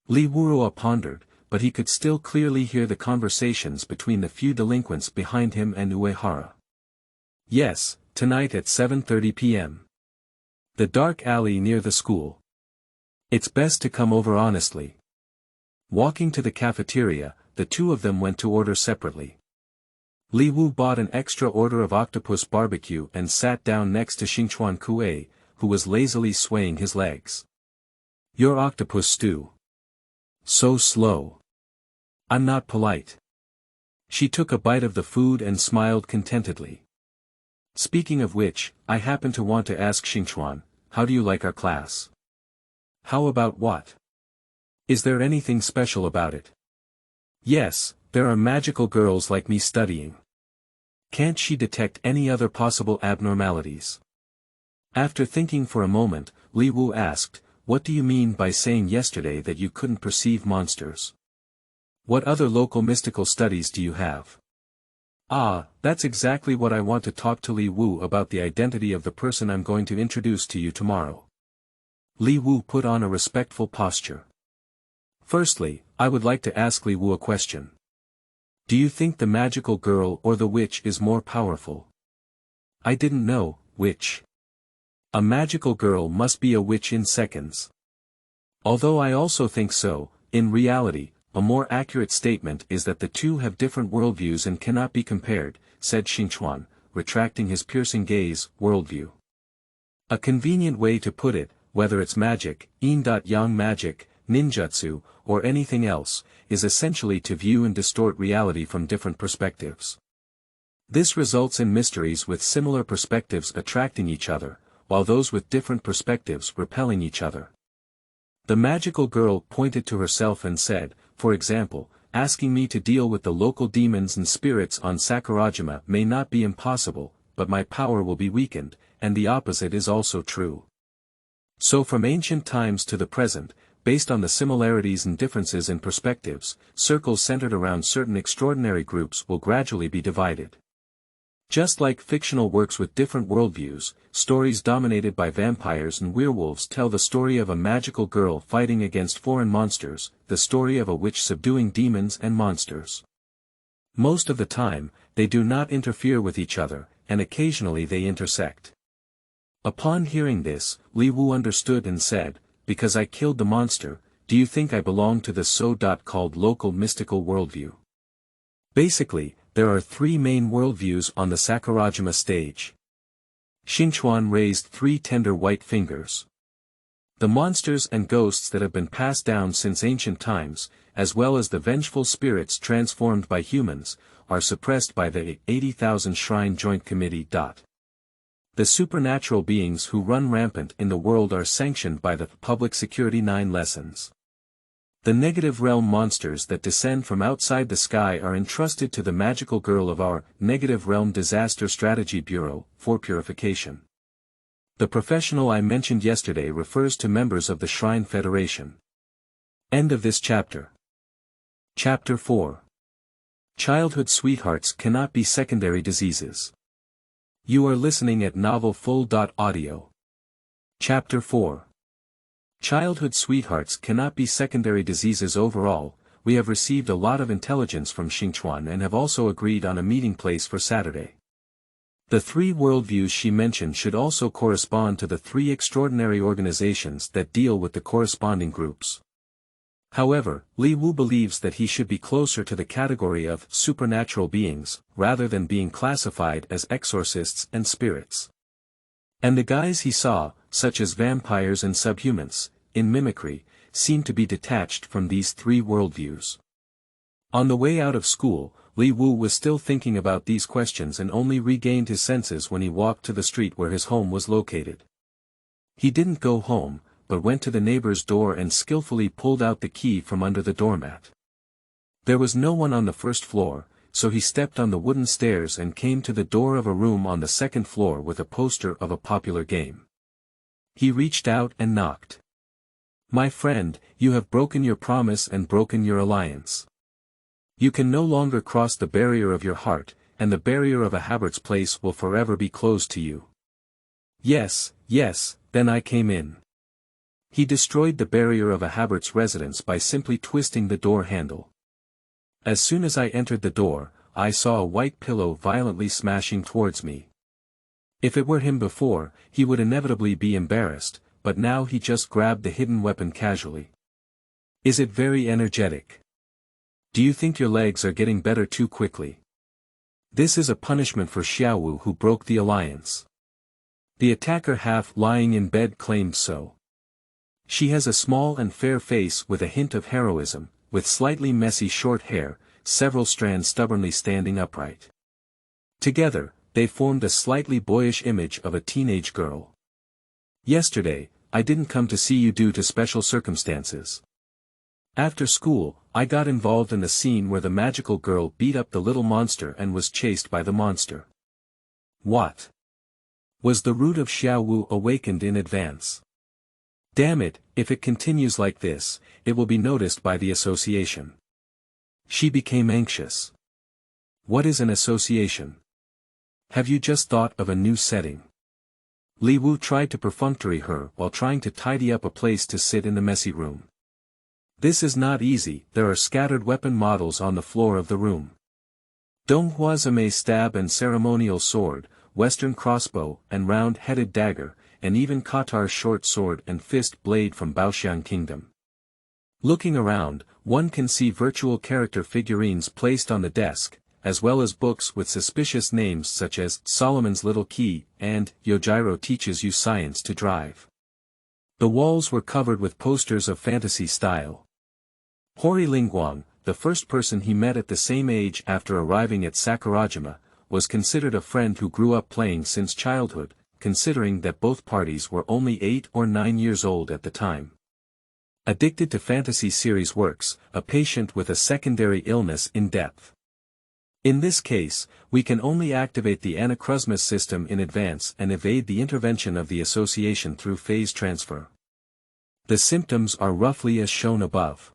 Li Wu pondered, but he could still clearly hear the conversations between the few delinquents behind him and Uehara. Yes, tonight at 7:30 p.m. The dark alley near the school. It's best to come over honestly. Walking to the cafeteria, the two of them went to order separately. Li Wu bought an extra order of octopus barbecue and sat down next to Xingchuan Kuei, who was lazily swaying his legs. Your octopus stew. So slow. I'm not polite. She took a bite of the food and smiled contentedly. Speaking of which, I happen to want to ask Xingchuan, how do you like our class? How about what? Is there anything special about it? Yes, there are magical girls like me studying. Can't she detect any other possible abnormalities? After thinking for a moment, Li Wu asked, what do you mean by saying yesterday that you couldn't perceive monsters? What other local mystical studies do you have? Ah, that's exactly what I want to talk to Li Wu about, the identity of the person I'm going to introduce to you tomorrow. Li Wu put on a respectful posture. Firstly, I would like to ask Li Wu a question. Do you think the magical girl or the witch is more powerful? I didn't know, which. A magical girl must be a witch in seconds. Although I also think so, in reality, a more accurate statement is that the two have different worldviews and cannot be compared, said Xingchuan, retracting his piercing gaze. Worldview. A convenient way to put it, whether it's magic, yin-yang magic, ninjutsu, or anything else, is essentially to view and distort reality from different perspectives. This results in mysteries with similar perspectives attracting each other, while those with different perspectives repelling each other. The magical girl pointed to herself and said, for example, asking me to deal with the local demons and spirits on Sakurajima may not be impossible, but my power will be weakened, and the opposite is also true. So from ancient times to the present, based on the similarities and differences in perspectives, circles centered around certain extraordinary groups will gradually be divided. Just like fictional works with different worldviews, stories dominated by vampires and werewolves tell the story of a magical girl fighting against foreign monsters, the story of a witch subduing demons and monsters. Most of the time, they do not interfere with each other, and occasionally they intersect. Upon hearing this, Li Wu understood and said, because I killed the monster, do you think I belong to the so-called local mystical worldview? Basically, there are three main worldviews on the Sakurajima stage. Xinchuan raised three tender white fingers. The monsters and ghosts that have been passed down since ancient times, as well as the vengeful spirits transformed by humans, are suppressed by the 80,000 Shrine Joint Committee. The supernatural beings who run rampant in the world are sanctioned by the Public Security 9 lessons. The negative realm monsters that descend from outside the sky are entrusted to the magical girl of our Negative Realm Disaster Strategy Bureau, for purification. The professional I mentioned yesterday refers to members of the Shrine Federation. End of this chapter. Chapter 4. Childhood sweethearts cannot be secondary diseases. You are listening at novelfull.audio. Chapter 4. Childhood sweethearts cannot be secondary diseases overall. We have received a lot of intelligence from Xinchuan and have also agreed on a meeting place for Saturday. The three worldviews she mentioned should also correspond to the three extraordinary organizations that deal with the corresponding groups. However, Li Wu believes that he should be closer to the category of supernatural beings, rather than being classified as exorcists and spirits. And the guys he saw, such as vampires and subhumans, in mimicry, seem to be detached from these three worldviews. On the way out of school, Li Wu was still thinking about these questions and only regained his senses when he walked to the street where his home was located. He didn't go home, but went to the neighbor's door and skillfully pulled out the key from under the doormat. There was no one on the first floor, so he stepped on the wooden stairs and came to the door of a room on the second floor with a poster of a popular game. He reached out and knocked. My friend, you have broken your promise and broken your alliance. You can no longer cross the barrier of your heart, and the barrier of a Habert's place will forever be closed to you. Yes, then I came in. He destroyed the barrier of a Habert's residence by simply twisting the door handle. As soon as I entered the door, I saw a white pillow violently smashing towards me. If it were him before, he would inevitably be embarrassed, but now he just grabbed the hidden weapon casually. Is it very energetic? Do you think your legs are getting better too quickly? This is a punishment for Xiaowu who broke the alliance. The attacker half lying in bed claimed so. She has a small and fair face with a hint of heroism, with slightly messy short hair, several strands stubbornly standing upright. Together, they formed a slightly boyish image of a teenage girl. Yesterday, I didn't come to see you due to special circumstances. After school, I got involved in the scene where the magical girl beat up the little monster and was chased by the monster. What? Was the root of Xiaowu awakened in advance? Damn it, if it continues like this, it will be noticed by the association. She became anxious. What is an association? Have you just thought of a new setting? Li Wu tried to perfunctory her while trying to tidy up a place to sit in the messy room. This is not easy, there are scattered weapon models on the floor of the room. Donghuazame stab and ceremonial sword, western crossbow and round-headed dagger, and even Qatar's short sword and fist blade from Baoxiang Kingdom. Looking around, one can see virtual character figurines placed on the desk, as well as books with suspicious names such as Solomon's Little Key and Yojiro Teaches You Science to Drive. The walls were covered with posters of fantasy style. Hori Lingguang, the first person he met at the same age after arriving at Sakurajima, was considered a friend who grew up playing since childhood, considering that both parties were only 8 or 9 years old at the time. Addicted to fantasy series works, a patient with a secondary illness in depth. In this case, we can only activate the anachrusmas system in advance and evade the intervention of the association through phase transfer. The symptoms are roughly as shown above.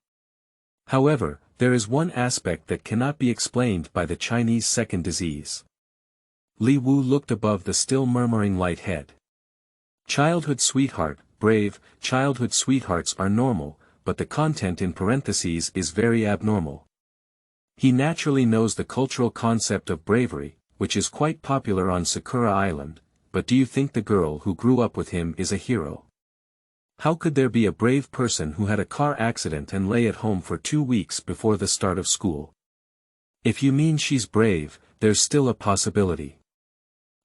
However, there is one aspect that cannot be explained by the Chinese second disease. Li Wu looked above the still murmuring light head. Childhood sweetheart, brave, childhood sweethearts are normal, but the content in parentheses is very abnormal. He naturally knows the cultural concept of bravery, which is quite popular on Sakura Island, but do you think the girl who grew up with him is a hero? How could there be a brave person who had a car accident and lay at home for 2 weeks before the start of school? If you mean she's brave, there's still a possibility.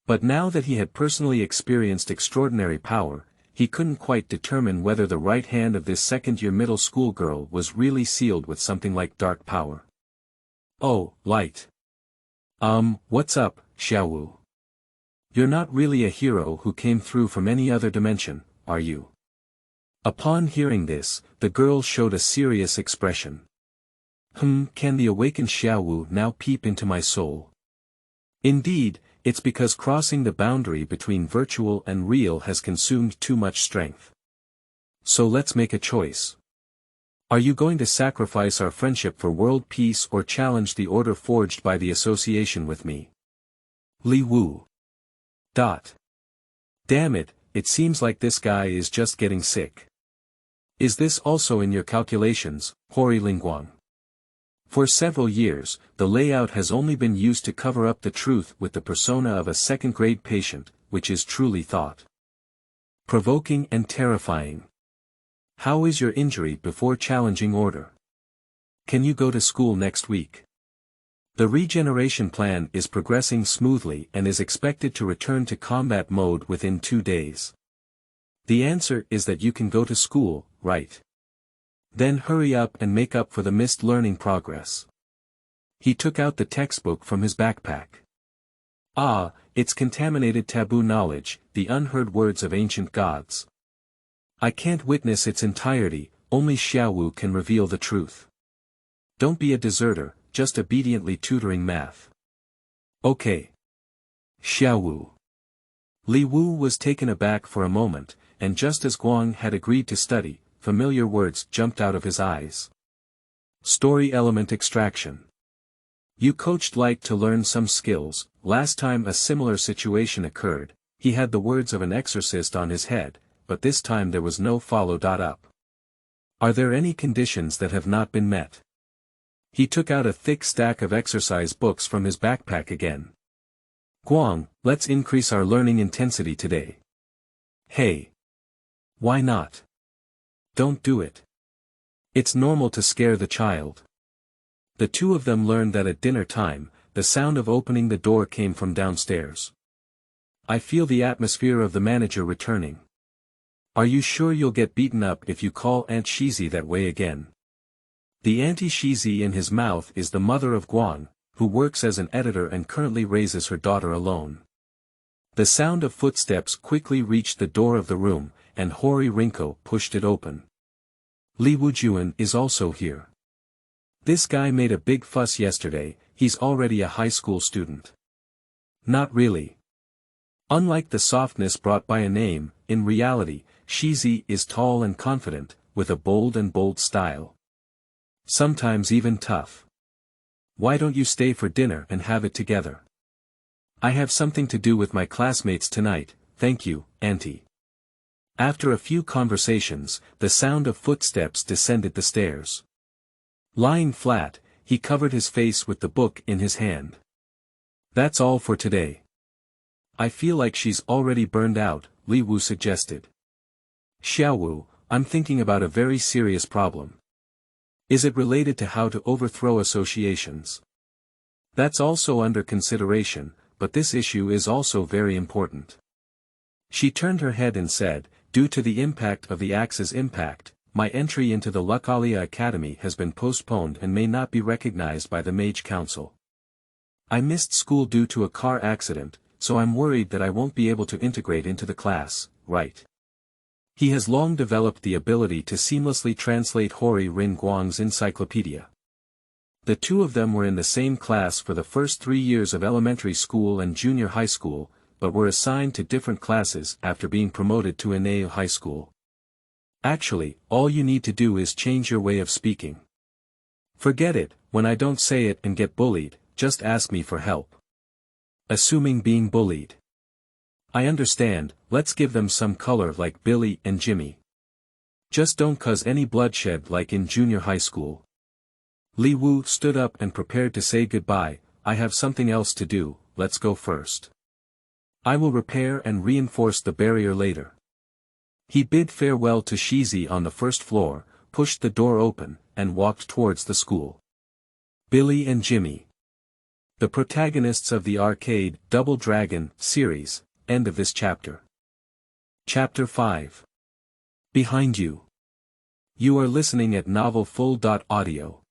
But now that he had personally experienced extraordinary power, he couldn't quite determine whether the right hand of this second-year middle school girl was really sealed with something like dark power. Oh, light. What's up, Xiaowu? You're not really a hero who came through from any other dimension, are you? Upon hearing this, the girl showed a serious expression. Can the awakened Xiaowu now peep into my soul? Indeed, it's because crossing the boundary between virtual and real has consumed too much strength. So let's make a choice. Are you going to sacrifice our friendship for world peace or challenge the order forged by the association with me? Li Wu. Damn it, it seems like this guy is just getting sick. Is this also in your calculations, Hori Lingguang? For several years, the layout has only been used to cover up the truth with the persona of a second-grade patient, which is truly thought-provoking and terrifying. How is your injury before challenging order? Can you go to school next week? The regeneration plan is progressing smoothly and is expected to return to combat mode within 2 days. The answer is that you can go to school, right? Then hurry up and make up for the missed learning progress. He took out the textbook from his backpack. Ah, it's contaminated taboo knowledge, the unheard words of ancient gods. I can't witness its entirety, only Xiaowu can reveal the truth. Don't be a deserter, just obediently tutoring math. Okay. Xiaowu. Li Wu was taken aback for a moment, and just as Guang had agreed to study, familiar words jumped out of his eyes. Story element extraction. You coached Light to learn some skills. Last time a similar situation occurred, he had the words of an exorcist on his head, but this time there was no follow-up. Are there any conditions that have not been met? He took out a thick stack of exercise books from his backpack again. Guang, let's increase our learning intensity today. Hey. Why not? Don't do it. It's normal to scare the child. The two of them learned that at dinner time, the sound of opening the door came from downstairs. I feel the atmosphere of the manager returning. Are you sure you'll get beaten up if you call Aunt Shizi that way again? The Auntie Shizi in his mouth is the mother of Guang, who works as an editor and currently raises her daughter alone. The sound of footsteps quickly reached the door of the room, and Hori Rinko pushed it open. Li Wujuan is also here. This guy made a big fuss yesterday, he's already a high school student. Not really. Unlike the softness brought by a name, in reality, Shizi is tall and confident, with a bold style. Sometimes even tough. Why don't you stay for dinner and have it together? I have something to do with my classmates tonight, thank you, Auntie. After a few conversations, the sound of footsteps descended the stairs. Lying flat, he covered his face with the book in his hand. That's all for today. I feel like she's already burned out, Li Wu suggested. Xiaowu, I'm thinking about a very serious problem. Is it related to how to overthrow associations? That's also under consideration, but this issue is also very important. She turned her head and said, due to the impact of the axe's impact, my entry into the Lucalia Academy has been postponed and may not be recognized by the Mage Council. I missed school due to a car accident, so I'm worried that I won't be able to integrate into the class, right? He has long developed the ability to seamlessly translate Hori Rin Guang's encyclopedia. The two of them were in the same class for the first 3 years of elementary school and junior high school, but were assigned to different classes after being promoted to Ineo High School. Actually, all you need to do is change your way of speaking. Forget it, when I don't say it and get bullied, just ask me for help. Assuming being bullied. I understand, let's give them some color like Billy and Jimmy. Just don't cause any bloodshed like in junior high school. Li Wu stood up and prepared to say goodbye. I have something else to do, let's go first. I will repair and reinforce the barrier later. He bid farewell to Shizi on the first floor, pushed the door open, and walked towards the school. Billy and Jimmy. The protagonists of the arcade Double Dragon series, end of this chapter. Chapter 5. Behind You. You are listening at novelfull.audio.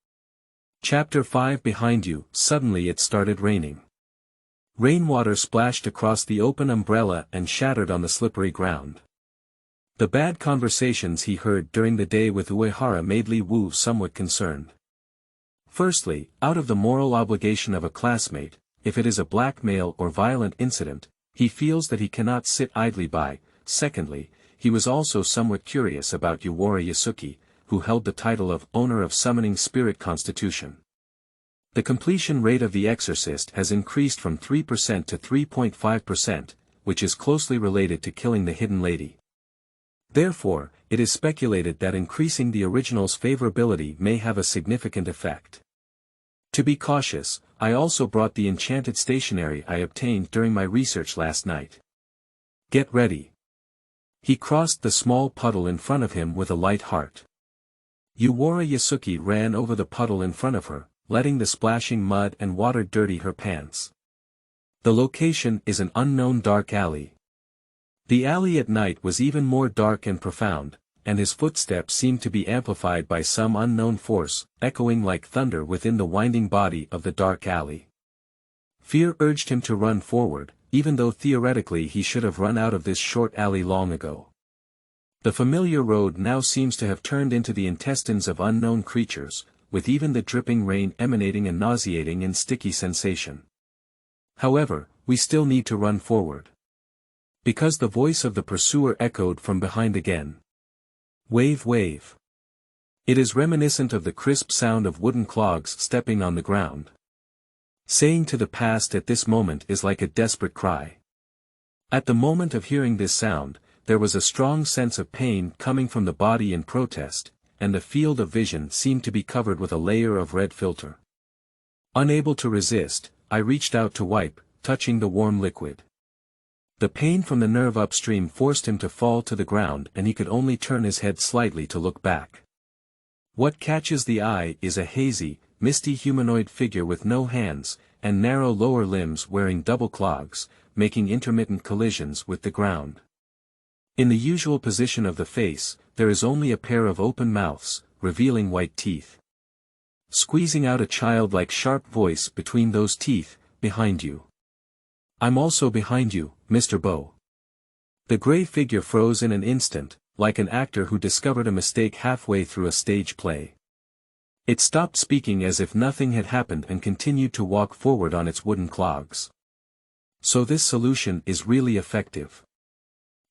Chapter 5. Behind you. Suddenly it started raining. Rainwater splashed across the open umbrella and shattered on the slippery ground. The bad conversations he heard during the day with Uehara made Li Wu somewhat concerned. Firstly, out of the moral obligation of a classmate, if it is a blackmail or violent incident, he feels that he cannot sit idly by. Secondly, he was also somewhat curious about Yuwara Yasuki, who held the title of Owner of Summoning Spirit Constitution. The completion rate of The Exorcist has increased from 3% to 3.5%, which is closely related to killing the Hidden Lady. Therefore, it is speculated that increasing the original's favorability may have a significant effect. To be cautious, I also brought the enchanted stationery I obtained during my research last night. Get ready. He crossed the small puddle in front of him with a light heart. Yuwara Yasuki ran over the puddle in front of her, letting the splashing mud and water dirty her pants. The location is an unknown dark alley. The alley at night was even more dark and profound, and his footsteps seemed to be amplified by some unknown force, echoing like thunder within the winding body of the dark alley. Fear urged him to run forward, even though theoretically he should have run out of this short alley long ago. The familiar road now seems to have turned into the intestines of unknown creatures, with even the dripping rain emanating a nauseating and sticky sensation. However, we still need to run forward. Because the voice of the pursuer echoed from behind again. Wave wave. It is reminiscent of the crisp sound of wooden clogs stepping on the ground. Saying to the past at this moment is like a desperate cry. At the moment of hearing this sound, there was a strong sense of pain coming from the body in protest, and the field of vision seemed to be covered with a layer of red filter. Unable to resist, I reached out to wipe, touching the warm liquid. The pain from the nerve upstream forced him to fall to the ground and he could only turn his head slightly to look back. What catches the eye is a hazy, misty humanoid figure with no hands, and narrow lower limbs wearing double clogs, making intermittent collisions with the ground. In the usual position of the face, there is only a pair of open mouths, revealing white teeth. Squeezing out a childlike sharp voice between those teeth, behind you. I'm also behind you, Mr. Bo. The gray figure froze in an instant, like an actor who discovered a mistake halfway through a stage play. It stopped speaking as if nothing had happened and continued to walk forward on its wooden clogs. So this solution is really effective.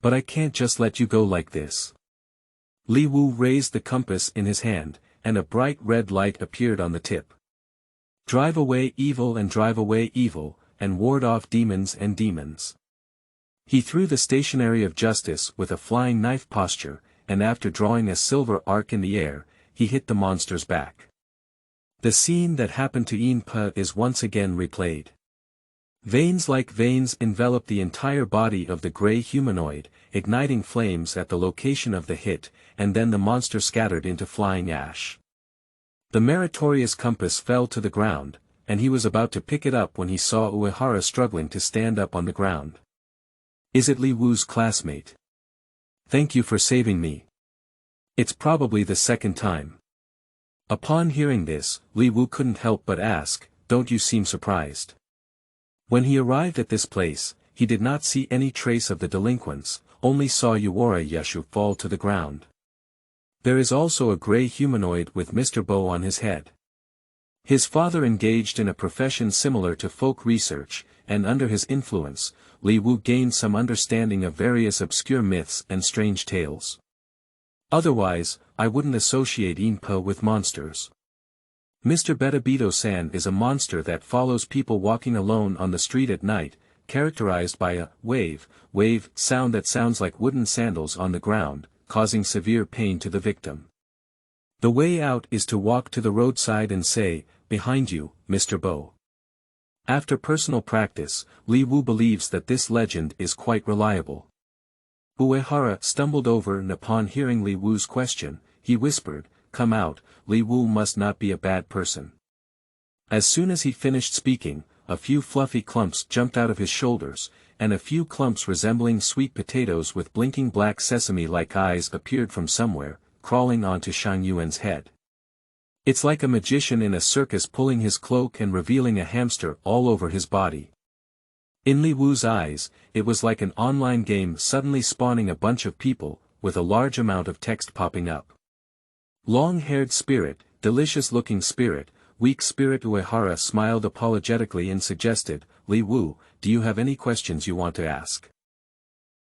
But I can't just let you go like this. Li Wu raised the compass in his hand, and a bright red light appeared on the tip. Drive away evil and drive away evil, and ward off demons and demons. He threw the stationery of justice with a flying knife posture, and after drawing a silver arc in the air, he hit the monster's back. The scene that happened to Yin Pa is once again replayed. Veins like veins envelop the entire body of the gray humanoid, igniting flames at the location of the hit, and then the monster scattered into flying ash. The meritorious compass fell to the ground, and he was about to pick it up when he saw Uehara struggling to stand up on the ground. Is it Li Wu's classmate? Thank you for saving me. It's probably the second time. Upon hearing this, Li Wu couldn't help but ask, don't you seem surprised? When he arrived at this place, he did not see any trace of the delinquents, only saw Yuwara Yeshu fall to the ground. There is also a grey humanoid with Mr. Bo on his head. His father engaged in a profession similar to folk research, and under his influence, Li Wu gained some understanding of various obscure myths and strange tales. Otherwise, I wouldn't associate Inpa with monsters. Mr. Betabito-san is a monster that follows people walking alone on the street at night, characterized by a wave sound that sounds like wooden sandals on the ground, causing severe pain to the victim. The way out is to walk to the roadside and say, behind you, Mr. Bo. After personal practice, Li Wu believes that this legend is quite reliable. Uehara stumbled over and upon hearing Li Wu's question, he whispered, come out, Li Wu must not be a bad person. As soon as he finished speaking, a few fluffy clumps jumped out of his shoulders, and a few clumps resembling sweet potatoes with blinking black sesame-like eyes appeared from somewhere, crawling onto Shang Yuan's head. It's like a magician in a circus pulling his cloak and revealing a hamster all over his body. In Li Wu's eyes, it was like an online game suddenly spawning a bunch of people, with a large amount of text popping up. Long-haired spirit, delicious-looking spirit, weak spirit. Uehara smiled apologetically and suggested, Li Wu, do you have any questions you want to ask?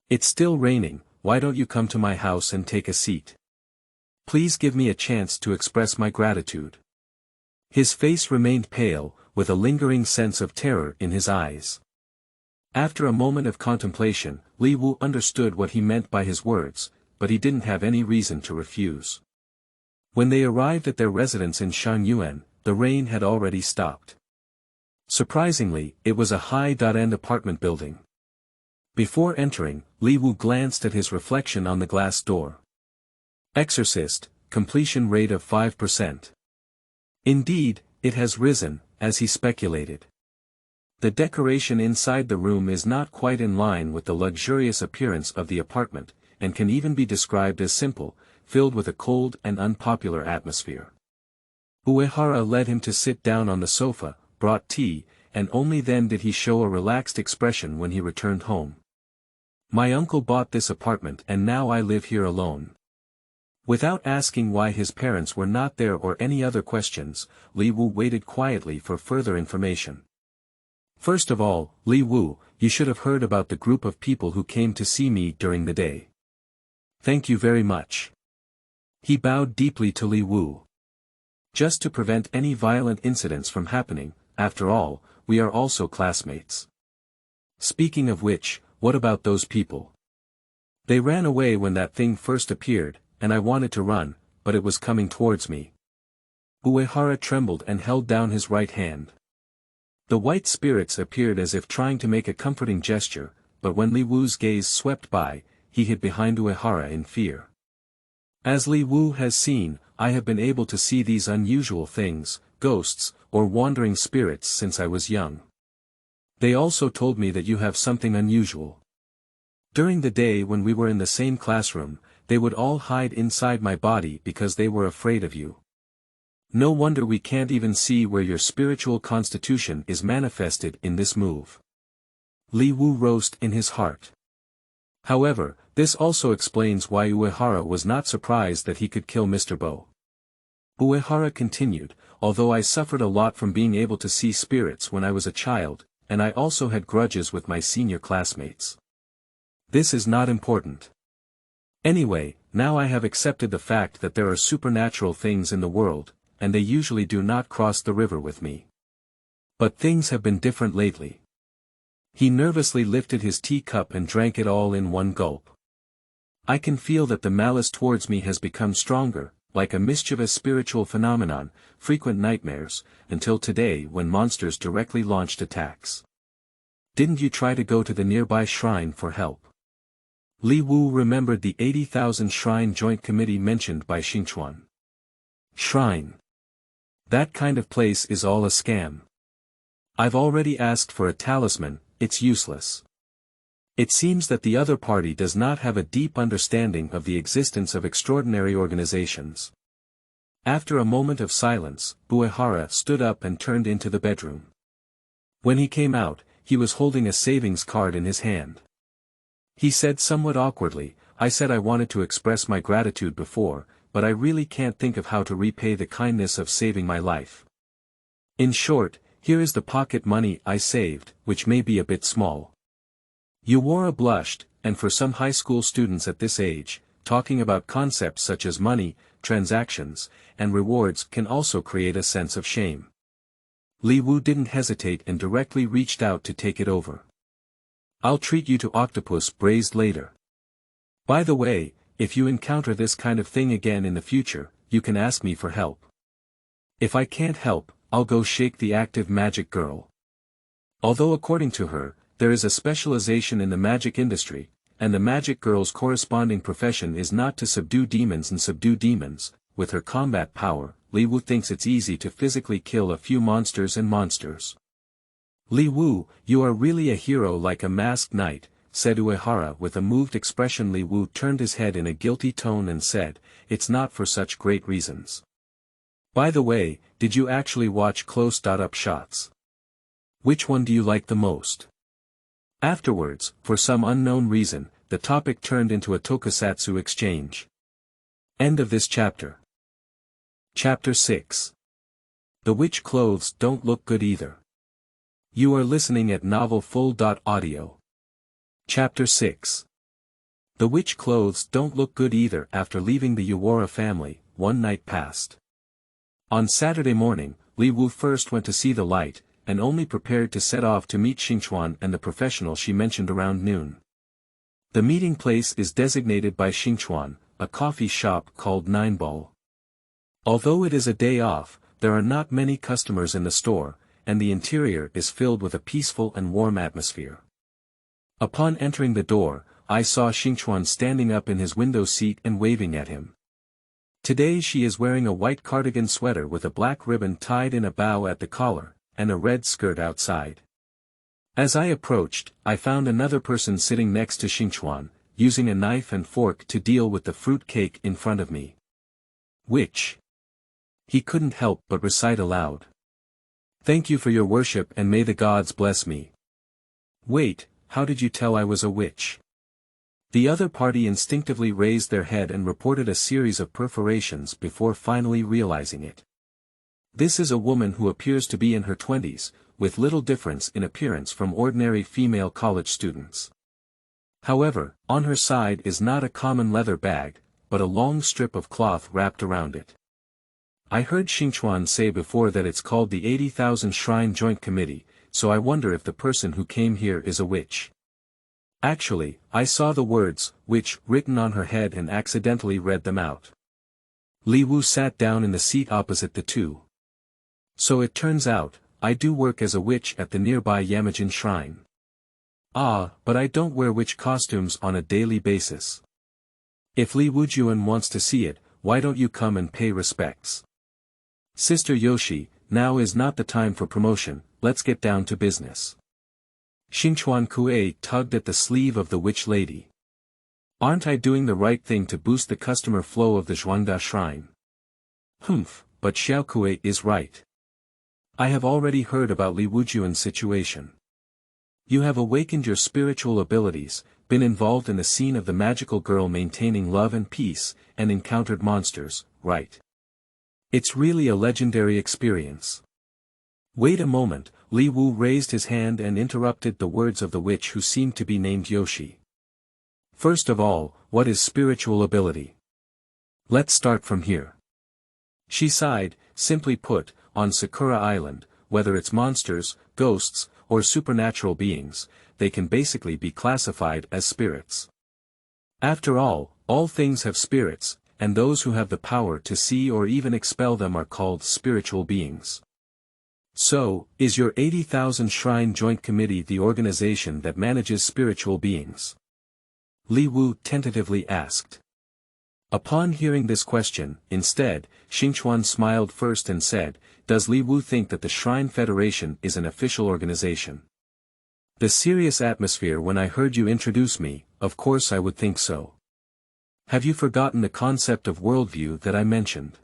It's still raining, why don't you come to my house and take a seat? Please give me a chance to express my gratitude. His face remained pale, with a lingering sense of terror in his eyes. After a moment of contemplation, Li Wu understood what he meant by his words, but he didn't have any reason to refuse. When they arrived at their residence in Shangyuan, the rain had already stopped. Surprisingly, it was a high-end apartment building. Before entering, Li Wu glanced at his reflection on the glass door. Exorcist, completion rate of 5%. Indeed, it has risen, as he speculated. The decoration inside the room is not quite in line with the luxurious appearance of the apartment, and can even be described as simple, filled with a cold and unpopular atmosphere. Uehara led him to sit down on the sofa, brought tea, and only then did he show a relaxed expression when he returned home. My uncle bought this apartment and now I live here alone. Without asking why his parents were not there or any other questions, Li Wu waited quietly for further information. First of all, Li Wu, you should have heard about the group of people who came to see me during the day. Thank you very much. He bowed deeply to Li Wu. Just to prevent any violent incidents from happening, after all, we are also classmates. Speaking of which, what about those people? They ran away when that thing first appeared, and I wanted to run, but it was coming towards me. Uehara trembled and held down his right hand. The white spirits appeared as if trying to make a comforting gesture, but when Li Wu's gaze swept by, he hid behind Uehara in fear. As Li Wu has seen, I have been able to see these unusual things, ghosts, or wandering spirits since I was young. They also told me that you have something unusual. During the day when we were in the same classroom, they would all hide inside my body because they were afraid of you. No wonder we can't even see where your spiritual constitution is manifested in this move. Li Wu rose in his heart. However, this also explains why Uehara was not surprised that he could kill Mr. Bo. Uehara continued, although I suffered a lot from being able to see spirits when I was a child, and I also had grudges with my senior classmates. This is not important. Anyway, now I have accepted the fact that there are supernatural things in the world, and they usually do not cross the river with me. But things have been different lately. He nervously lifted his teacup and drank it all in one gulp. I can feel that the malice towards me has become stronger, like a mischievous spiritual phenomenon, frequent nightmares, until today when monsters directly launched attacks. Didn't you try to go to the nearby shrine for help? Li Wu remembered the 80,000 Shrine Joint Committee mentioned by Xingchuan. Shrine. That kind of place is all a scam. I've already asked for a talisman, it's useless. It seems that the other party does not have a deep understanding of the existence of extraordinary organizations. After a moment of silence, Uehara stood up and turned into the bedroom. When he came out, he was holding a savings card in his hand. He said somewhat awkwardly, I said I wanted to express my gratitude before, but I really can't think of how to repay the kindness of saving my life. In short, here is the pocket money I saved, which may be a bit small. Uehara blushed, and for some high school students at this age, talking about concepts such as money, transactions, and rewards can also create a sense of shame. Li Wu didn't hesitate and directly reached out to take it over. I'll treat you to octopus braised later. By the way, if you encounter this kind of thing again in the future, you can ask me for help. If I can't help, I'll go shake the active magic girl. Although according to her, there is a specialization in the magic industry, and the magic girl's corresponding profession is not to subdue demons, with her combat power, Li Wu thinks it's easy to physically kill a few monsters and monsters. Li Wu, you are really a hero like a masked knight, said Uehara with a moved expression. Li Wu turned his head in a guilty tone and said, it's not for such great reasons. By the way, did you actually watch close-up shots? Which one do you like the most? Afterwards, for some unknown reason, the topic turned into a tokusatsu exchange. End of this chapter. Chapter 6. The witch clothes don't look good either. You are listening at novelfull.audio. Chapter 6. The witch clothes don't look good either. After leaving the Uehara family, one night passed. On Saturday morning, Li Wu first went to see the light, and only prepared to set off to meet Xingchuan and the professional she mentioned around noon. The meeting place is designated by Xingchuan, a coffee shop called Nine Ball. Although it is a day off, there are not many customers in the store, and the interior is filled with a peaceful and warm atmosphere. Upon entering the door, I saw Xingchuan standing up in his window seat and waving at him. Today she is wearing a white cardigan sweater with a black ribbon tied in a bow at the collar, and a red skirt outside. As I approached, I found another person sitting next to Xingchuan, using a knife and fork to deal with the fruit cake in front of me. Which? He couldn't help but recite aloud. Thank you for your worship and may the gods bless me. Wait, how did you tell I was a witch? The other party instinctively raised their head and reported a series of perforations before finally realizing it. This is a woman who appears to be in her 20s, with little difference in appearance from ordinary female college students. However, on her side is not a common leather bag, but a long strip of cloth wrapped around it. I heard Xingchuan say before that it's called the 80,000 Shrine Joint Committee, so I wonder if the person who came here is a witch. Actually, I saw the words, witch, written on her head and accidentally read them out. Li Wu sat down in the seat opposite the two. So it turns out, I do work as a witch at the nearby Yamajin shrine. Ah, but I don't wear witch costumes on a daily basis. If Li Wujuan wants to see it, why don't you come and pay respects? Sister Yoshi, now is not the time for promotion, let's get down to business. Xingchuan Kuei tugged at the sleeve of the witch lady. Aren't I doing the right thing to boost the customer flow of the Zhuangda shrine? Humph, but Xiao Kuei is right. I have already heard about Li Wujuan's situation. You have awakened your spiritual abilities, been involved in the scene of the magical girl maintaining love and peace, and encountered monsters, right? It's really a legendary experience. Wait a moment, Li Wu raised his hand and interrupted the words of the witch who seemed to be named Yoshi. First of all, what is spiritual ability? Let's start from here. She sighed, simply put, on Sakura Island, whether it's monsters, ghosts, or supernatural beings, they can basically be classified as spirits. After all things have spirits, and those who have the power to see or even expel them are called spiritual beings. So, is your 80,000 Shrine Joint Committee the organization that manages spiritual beings? Li Wu tentatively asked. Upon hearing this question, instead, Xingchuan smiled first and said, "Does Li Wu think that the Shrine Federation is an official organization?" The serious atmosphere when I heard you introduce me, of course I would think so. Have you forgotten the concept of worldview that I mentioned?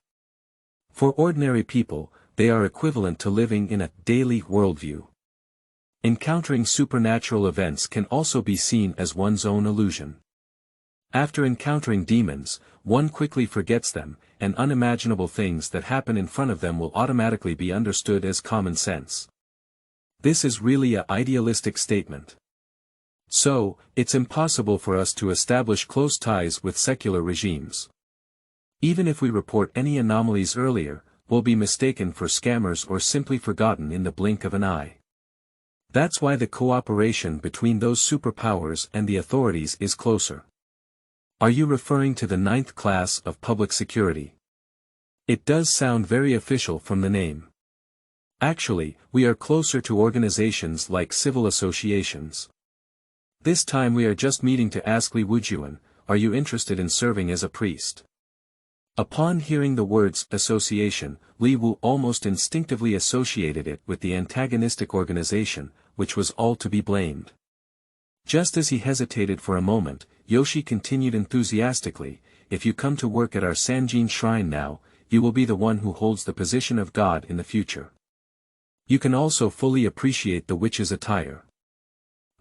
For ordinary people, they are equivalent to living in a daily worldview. Encountering supernatural events can also be seen as one's own illusion. After encountering demons, one quickly forgets them, and unimaginable things that happen in front of them will automatically be understood as common sense. This is really an idealistic statement. So, it's impossible for us to establish close ties with secular regimes. Even if we report any anomalies earlier, we'll be mistaken for scammers or simply forgotten in the blink of an eye. That's why the cooperation between those superpowers and the authorities is closer. Are you referring to the 9th class of public security? It does sound very official from the name. Actually, we are closer to organizations like civil associations. This time we are just meeting to ask Li Wujuan, are you interested in serving as a priest? Upon hearing the words association, Li Wu almost instinctively associated it with the antagonistic organization, which was all to be blamed. Just as he hesitated for a moment, Yoshi continued enthusiastically, if you come to work at our Sanjin shrine now, you will be the one who holds the position of God in the future. You can also fully appreciate the witch's attire.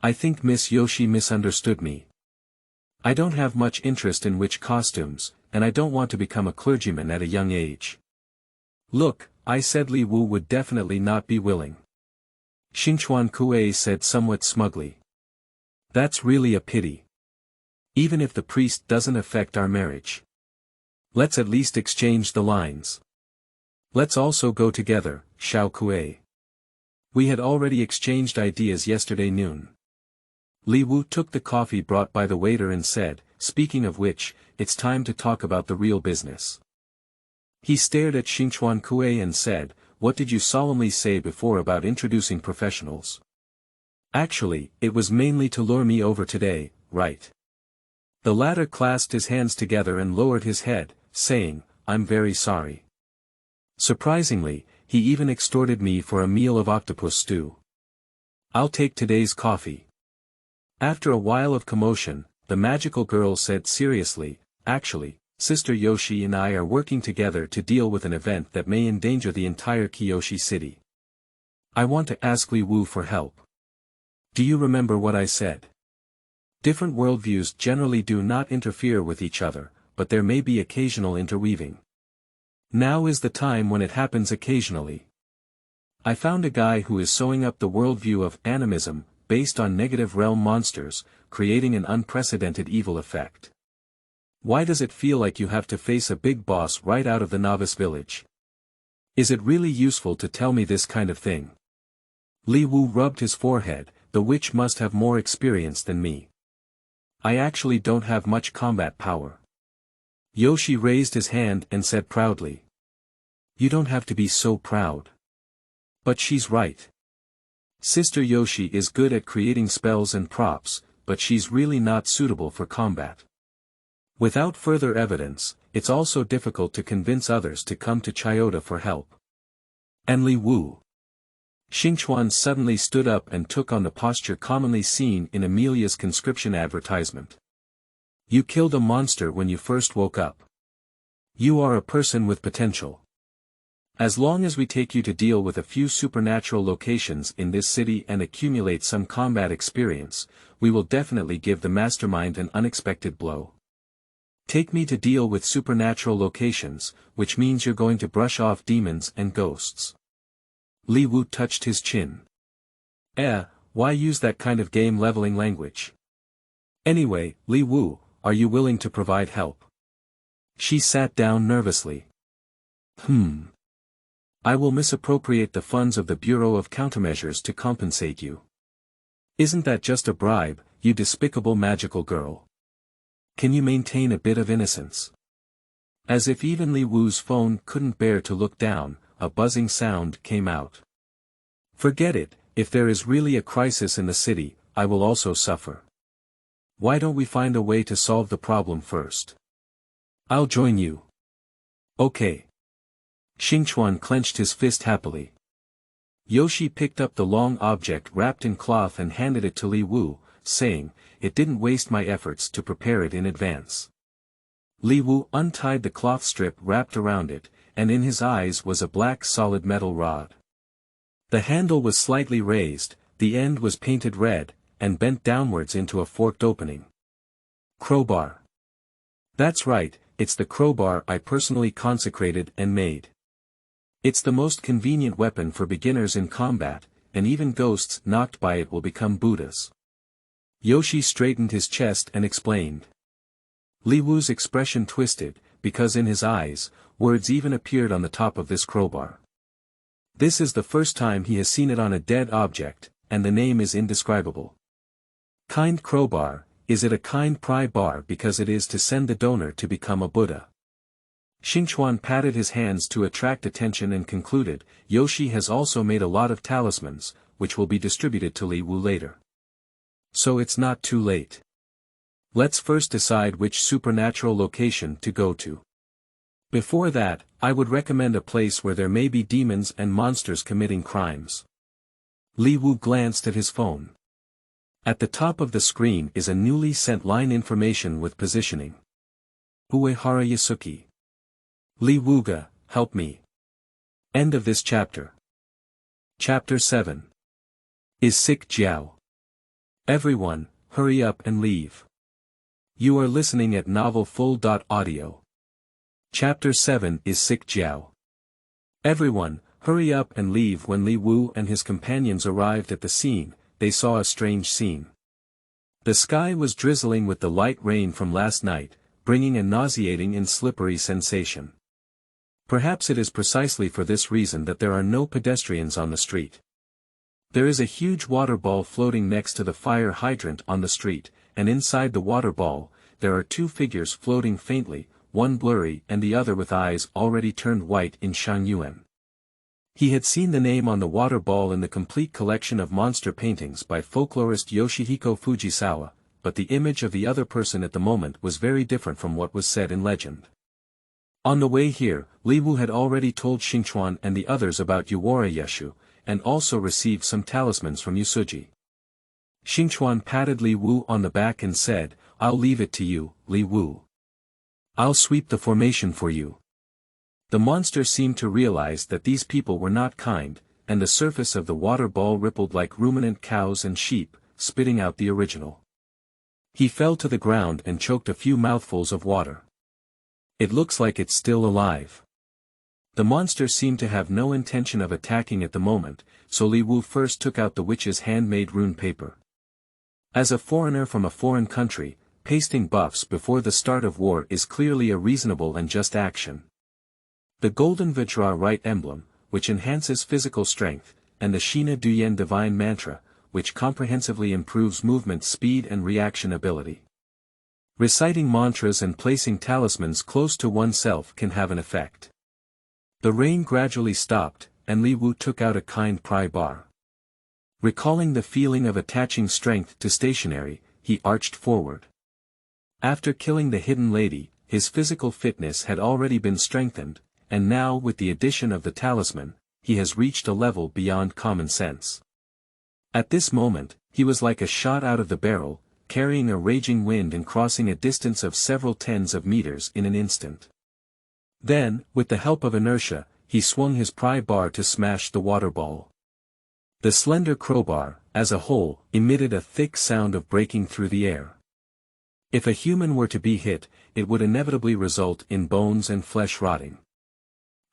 I think Miss Yoshi misunderstood me. I don't have much interest in witch costumes, and I don't want to become a clergyman at a young age. Look, I said Li Wu would definitely not be willing. Xingchuan Kuei said somewhat smugly. That's really a pity. Even if the priest doesn't affect our marriage. Let's at least exchange the lines. Let's also go together, Xiao Kuei. We had already exchanged ideas yesterday noon. Li Wu took the coffee brought by the waiter and said, speaking of which, it's time to talk about the real business. He stared at Xingchuan Kuei and said, what did you solemnly say before about introducing professionals? Actually, it was mainly to lure me over today, right? The latter clasped his hands together and lowered his head, saying, I'm very sorry. Surprisingly, he even extorted me for a meal of octopus stew. I'll take today's coffee. After a while of commotion, the magical girl said seriously, actually, Sister Yoshi and I are working together to deal with an event that may endanger the entire Kyoshi city. I want to ask Li Wu for help. Do you remember what I said? Different worldviews generally do not interfere with each other, but there may be occasional interweaving. Now is the time when it happens occasionally. I found a guy who is sewing up the worldview of animism, based on negative realm monsters, creating an unprecedented evil effect. Why does it feel like you have to face a big boss right out of the novice village? Is it really useful to tell me this kind of thing? Li Wu rubbed his forehead, the witch must have more experience than me. I actually don't have much combat power. Yoshi raised his hand and said proudly. You don't have to be so proud. But she's right. Sister Yoshi is good at creating spells and props, but she's really not suitable for combat. Without further evidence, it's also difficult to convince others to come to Chiyoda for help. And Li Wu. Xingchuan suddenly stood up and took on the posture commonly seen in Amelia's conscription advertisement. You killed a monster when you first woke up. You are a person with potential. As long as we take you to deal with a few supernatural locations in this city and accumulate some combat experience, we will definitely give the mastermind an unexpected blow. Take me to deal with supernatural locations, which means you're going to brush off demons and ghosts. Li Wu touched his chin. Why use that kind of game-leveling language? Anyway, Li Wu, are you willing to provide help? She sat down nervously. I will misappropriate the funds of the Bureau of Countermeasures to compensate you. Isn't that just a bribe, you despicable magical girl? Can you maintain a bit of innocence? As if even Li Wu's phone couldn't bear to look down, a buzzing sound came out. Forget it, if there is really a crisis in the city, I will also suffer. Why don't we find a way to solve the problem first? I'll join you. Okay. Xingchuan clenched his fist happily. Yoshi picked up the long object wrapped in cloth and handed it to Li Wu, saying, "It didn't waste my efforts to prepare it in advance." Li Wu untied the cloth strip wrapped around it, and in his eyes was a black solid metal rod. The handle was slightly raised, the end was painted red, and bent downwards into a forked opening. Crowbar. That's right, it's the crowbar I personally consecrated and made. It's the most convenient weapon for beginners in combat, and even ghosts knocked by it will become Buddhas. Yoshi straightened his chest and explained. Li Wu's expression twisted, because in his eyes, words even appeared on the top of this crowbar. This is the first time he has seen it on a dead object, and the name is indescribable. Kind crowbar, is it a kind pry bar because it is to send the donor to become a Buddha? Xingchuan patted his hands to attract attention and concluded, Yoshi has also made a lot of talismans, which will be distributed to Li Wu later. So it's not too late. Let's first decide which supernatural location to go to. Before that, I would recommend a place where there may be demons and monsters committing crimes. Li Wu glanced at his phone. At the top of the screen is a newly sent line information with positioning. Uehara Yasuki. Li Wuga, help me. End of this chapter. Chapter 7. Is Sick Jiao. Everyone, hurry up and leave. You are listening at novelfull.audio. Chapter 7 is Sick Jiao. Everyone, hurry up and leave. When Li Wu and his companions arrived at the scene, they saw a strange scene. The sky was drizzling with the light rain from last night, bringing a nauseating and slippery sensation. Perhaps it is precisely for this reason that there are no pedestrians on the street. There is a huge water ball floating next to the fire hydrant on the street, and inside the water ball, there are two figures floating faintly, one blurry and the other with eyes already turned white in Shangyuan. He had seen the name on the water ball in the complete collection of monster paintings by folklorist Yoshihiko Fujisawa, but the image of the other person at the moment was very different from what was said in legend. On the way here, Li Wu had already told Xingchuan and the others about Yuwara Yeshu, and also received some talismans from Yusuji. Xingchuan patted Li Wu on the back and said, I'll leave it to you, Li Wu. I'll sweep the formation for you. The monster seemed to realize that these people were not kind, and the surface of the water ball rippled like ruminant cows and sheep, spitting out the original. He fell to the ground and choked a few mouthfuls of water. It looks like it's still alive. The monster seemed to have no intention of attacking at the moment, so Li Wu first took out the witch's handmade rune paper. As a foreigner from a foreign country, pasting buffs before the start of war is clearly a reasonable and just action. The golden Vajra right emblem, which enhances physical strength, and the Shina Duyen divine mantra, which comprehensively improves movement speed and reaction ability. Reciting mantras and placing talismans close to oneself can have an effect. The rain gradually stopped, and Li Wu took out a kind pry bar. Recalling the feeling of attaching strength to stationery, he arched forward. After killing the hidden lady, his physical fitness had already been strengthened, and now with the addition of the talisman, he has reached a level beyond common sense. At this moment, he was like a shot out of the barrel, carrying a raging wind and crossing a distance of several tens of meters in an instant. Then, with the help of inertia, he swung his pry bar to smash the water ball. The slender crowbar, as a whole, emitted a thick sound of breaking through the air. If a human were to be hit, it would inevitably result in bones and flesh rotting.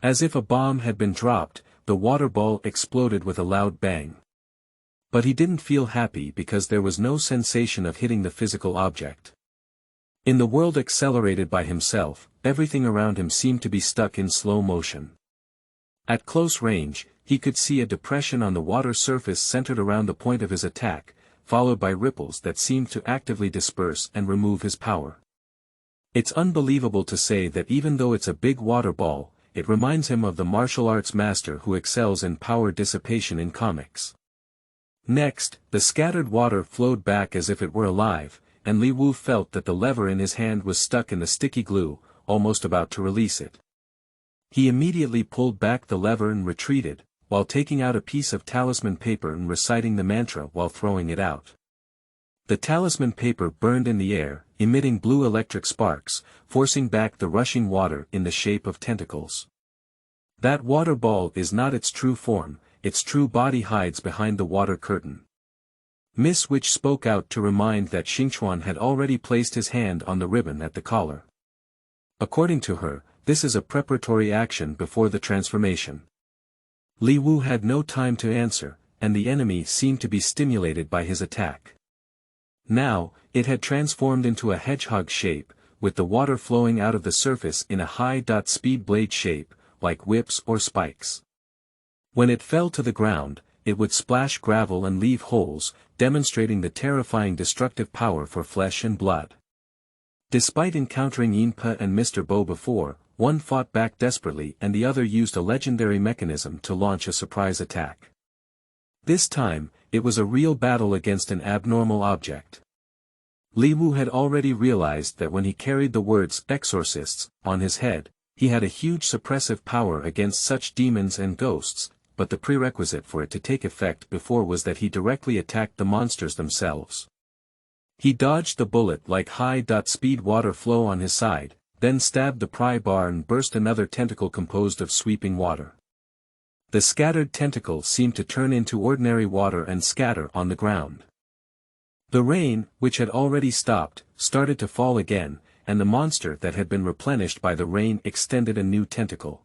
As if a bomb had been dropped, the water ball exploded with a loud bang. But he didn't feel happy because there was no sensation of hitting the physical object. In the world accelerated by himself, everything around him seemed to be stuck in slow motion. At close range, he could see a depression on the water surface centered around the point of his attack, followed by ripples that seemed to actively disperse and remove his power. It's unbelievable to say that even though it's a big water ball, it reminds him of the martial arts master who excels in power dissipation in comics. Next, the scattered water flowed back as if it were alive, and Li Wu felt that the lever in his hand was stuck in the sticky glue, almost about to release it. He immediately pulled back the lever and retreated, while taking out a piece of talisman paper and reciting the mantra while throwing it out. The talisman paper burned in the air, emitting blue electric sparks, forcing back the rushing water in the shape of tentacles. That water ball is not its true form, its true body hides behind the water curtain. Miss Witch spoke out to remind that Xingchuan had already placed his hand on the ribbon at the collar. According to her, this is a preparatory action before the transformation. Li Wu had no time to answer, and the enemy seemed to be stimulated by his attack. Now, it had transformed into a hedgehog shape, with the water flowing out of the surface in a high-speed blade shape, like whips or spikes. When it fell to the ground, it would splash gravel and leave holes, demonstrating the terrifying destructive power for flesh and blood. Despite encountering Yinpe and Mr. Bo before, one fought back desperately and the other used a legendary mechanism to launch a surprise attack. This time, it was a real battle against an abnormal object. Li Wu had already realized that when he carried the words exorcists on his head, he had a huge suppressive power against such demons and ghosts, but the prerequisite for it to take effect before was that he directly attacked the monsters themselves. He dodged the bullet like high-speed water flow on his side, then stabbed the pry bar and burst another tentacle composed of sweeping water. The scattered tentacle seemed to turn into ordinary water and scatter on the ground. The rain, which had already stopped, started to fall again, and the monster that had been replenished by the rain extended a new tentacle.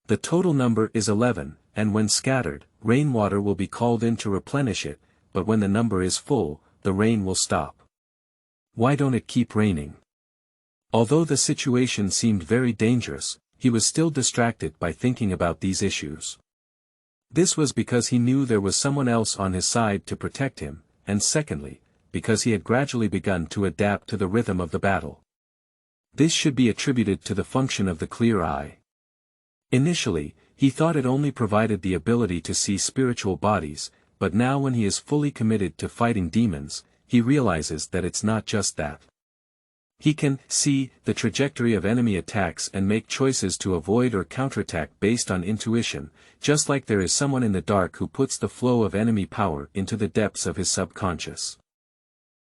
The total number is 11, and when scattered, rainwater will be called in to replenish it, but when the number is full, the rain will stop. Why don't it keep raining? Although the situation seemed very dangerous, he was still distracted by thinking about these issues. This was because he knew there was someone else on his side to protect him, and secondly, because he had gradually begun to adapt to the rhythm of the battle. This should be attributed to the function of the clear eye. Initially, he thought it only provided the ability to see spiritual bodies, but now when he is fully committed to fighting demons, he realizes that it's not just that. He can see the trajectory of enemy attacks and make choices to avoid or counterattack based on intuition, just like there is someone in the dark who puts the flow of enemy power into the depths of his subconscious.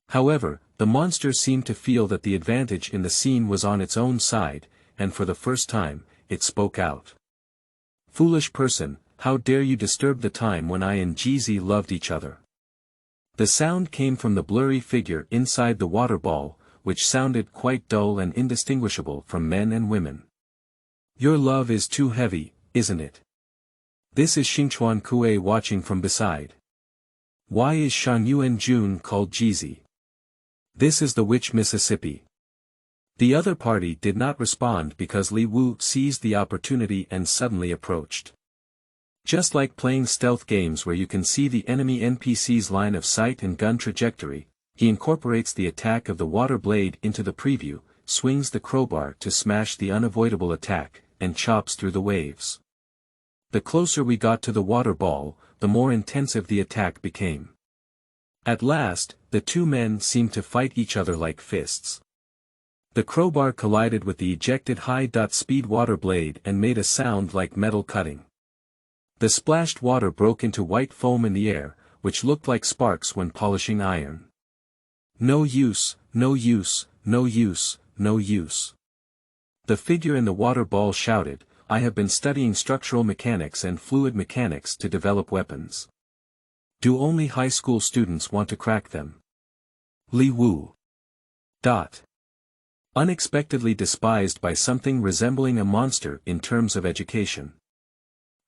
However, the monster seemed to feel that the advantage in the scene was on its own side, and for the first time, it spoke out. "Foolish person, how dare you disturb the time when I and Jizi loved each other?" The sound came from the blurry figure inside the water ball, which sounded quite dull and indistinguishable from men and women. "Your love is too heavy, isn't it? This is Xingchuan Kue watching from beside. Why is Shan Yuan Jun called Jizi? This is the witch Mississippi." The other party did not respond because Li Wu seized the opportunity and suddenly approached. Just like playing stealth games where you can see the enemy NPC's line of sight and gun trajectory, he incorporates the attack of the water blade into the preview, swings the crowbar to smash the unavoidable attack, and chops through the waves. The closer we got to the water ball, the more intensive the attack became. At last, the two men seemed to fight each other like fists. The crowbar collided with the ejected high-speed water blade and made a sound like metal cutting. The splashed water broke into white foam in the air, which looked like sparks when polishing iron. "No use, no use, no use, no use." The figure in the water ball shouted, "I have been studying structural mechanics and fluid mechanics to develop weapons. Do only high school students want to crack them?" Li Wu. Unexpectedly despised by something resembling a monster in terms of education.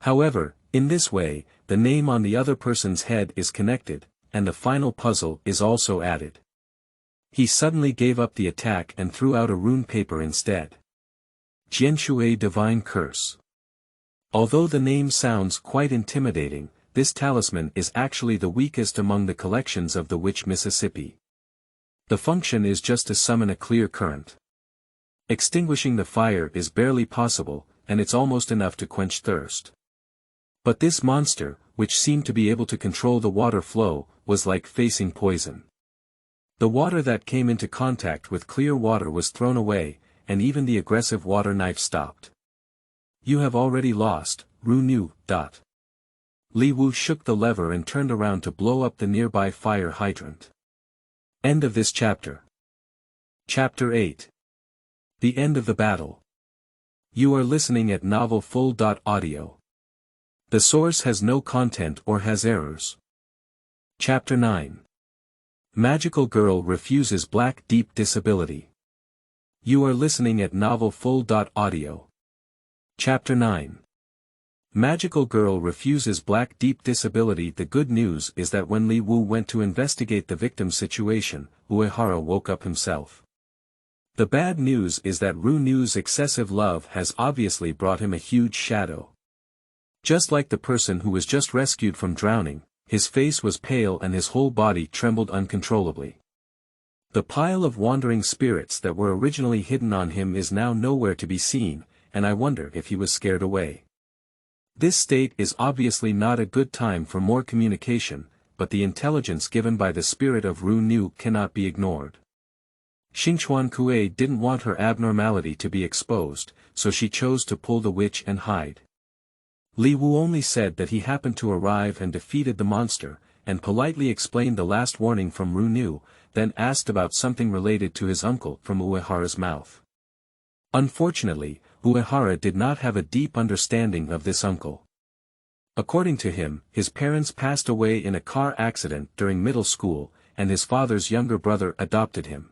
However, in this way, the name on the other person's head is connected, and the final puzzle is also added. He suddenly gave up the attack and threw out a rune paper instead. Jianshui Divine Curse. Although the name sounds quite intimidating, this talisman is actually the weakest among the collections of the witch Mississippi. The function is just to summon a clear current. Extinguishing the fire is barely possible, and it's almost enough to quench thirst. But this monster, which seemed to be able to control the water flow, was like facing poison. The water that came into contact with clear water was thrown away, and even the aggressive water knife stopped. You have already lost, Ru Nu. Li Wu shook the lever and turned around to blow up the nearby fire hydrant. End of this chapter. Chapter 8. The End of the Battle. You are listening at Novel Full. Audio. The source has no content or has errors. Chapter 9. Magical Girl Refuses Black Deep Disability. You are listening at Novel Full. Audio. Chapter 9. Magical Girl Refuses Black Deep Disability. The good news is that when Li Wu went to investigate the victim's situation, Uehara woke up himself. The bad news is that Ru Nu's excessive love has obviously brought him a huge shadow. Just like the person who was just rescued from drowning, his face was pale and his whole body trembled uncontrollably. The pile of wandering spirits that were originally hidden on him is now nowhere to be seen, and I wonder if he was scared away. This state is obviously not a good time for more communication, but the intelligence given by the spirit of Ru Nu cannot be ignored. Xingchuan Kuei didn't want her abnormality to be exposed, so she chose to pull the witch and hide. Li Wu only said that he happened to arrive and defeated the monster, and politely explained the last warning from Ru Nu, then asked about something related to his uncle from Uehara's mouth. Unfortunately, Uehara did not have a deep understanding of this uncle. According to him, his parents passed away in a car accident during middle school, and his father's younger brother adopted him.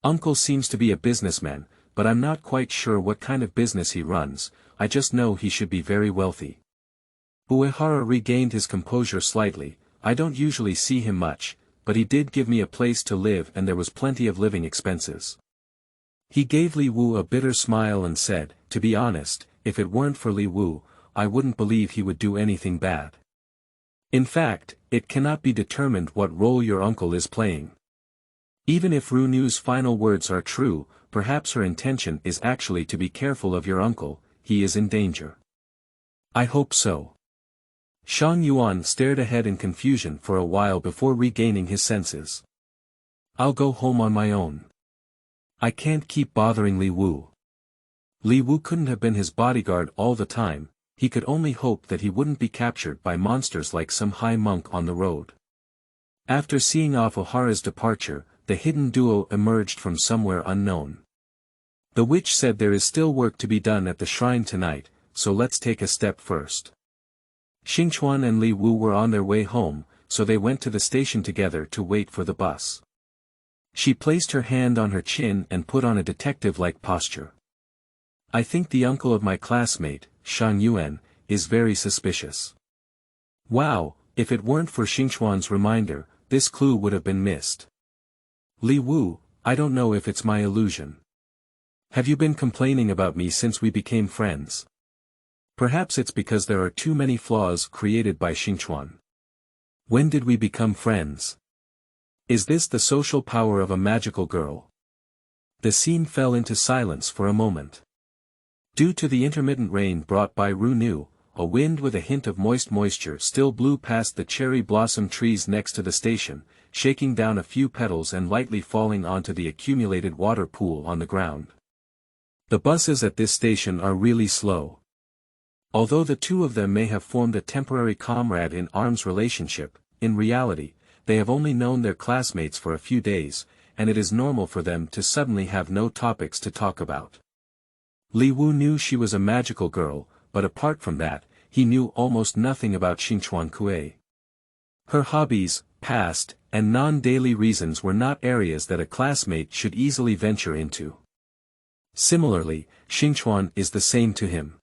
Uncle seems to be a businessman, but I'm not quite sure what kind of business he runs. I just know he should be very wealthy. Uehara regained his composure slightly. I don't usually see him much, but he did give me a place to live and there was plenty of living expenses. He gave Li Wu a bitter smile and said, to be honest, if it weren't for Li Wu, I wouldn't believe he would do anything bad. In fact, it cannot be determined what role your uncle is playing. Even if Ru Nu's final words are true, perhaps her intention is actually to be careful of your uncle. He is in danger. I hope so. Shang Yuan stared ahead in confusion for a while before regaining his senses. I'll go home on my own. I can't keep bothering Li Wu. Li Wu couldn't have been his bodyguard all the time. He could only hope that he wouldn't be captured by monsters like some high monk on the road. After seeing off Ohara's departure, the hidden duo emerged from somewhere unknown. The witch said there is still work to be done at the shrine tonight, so let's take a step first. Xingchuan and Li Wu were on their way home, so they went to the station together to wait for the bus. She placed her hand on her chin and put on a detective-like posture. I think the uncle of my classmate, Shang Yuan, is very suspicious. Wow, if it weren't for Xingchuan's reminder, this clue would have been missed. Li Wu, I don't know if it's my illusion. Have you been complaining about me since we became friends? Perhaps it's because there are too many flaws created by Xingchuan. When did we become friends? Is this the social power of a magical girl? The scene fell into silence for a moment. Due to the intermittent rain brought by Ru Nu, a wind with a hint of moist moisture still blew past the cherry blossom trees next to the station, shaking down a few petals and lightly falling onto the accumulated water pool on the ground. The buses at this station are really slow. Although the two of them may have formed a temporary comrade-in-arms relationship, in reality, they have only known their classmates for a few days, and it is normal for them to suddenly have no topics to talk about. Li Wu knew she was a magical girl, but apart from that, he knew almost nothing about Xingchuan Kuei. Her hobbies, past, and non-daily reasons were not areas that a classmate should easily venture into. Similarly, Xingchuan is the same to him.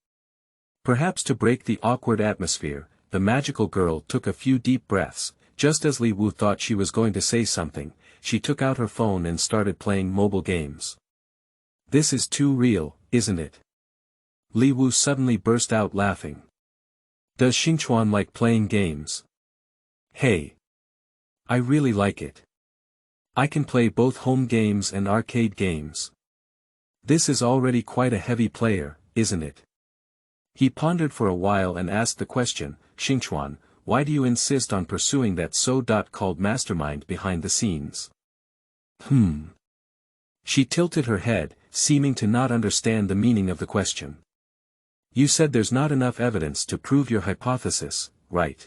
Perhaps to break the awkward atmosphere, the magical girl took a few deep breaths. Just as Li Wu thought she was going to say something, she took out her phone and started playing mobile games. This is too real, isn't it? Li Wu suddenly burst out laughing. Does Xingchuan like playing games? Hey! I really like it. I can play both home games and arcade games. This is already quite a heavy player, isn't it? He pondered for a while and asked the question, Xingchuan, why do you insist on pursuing that so-called mastermind behind the scenes? She tilted her head, seeming to not understand the meaning of the question. You said there's not enough evidence to prove your hypothesis, right?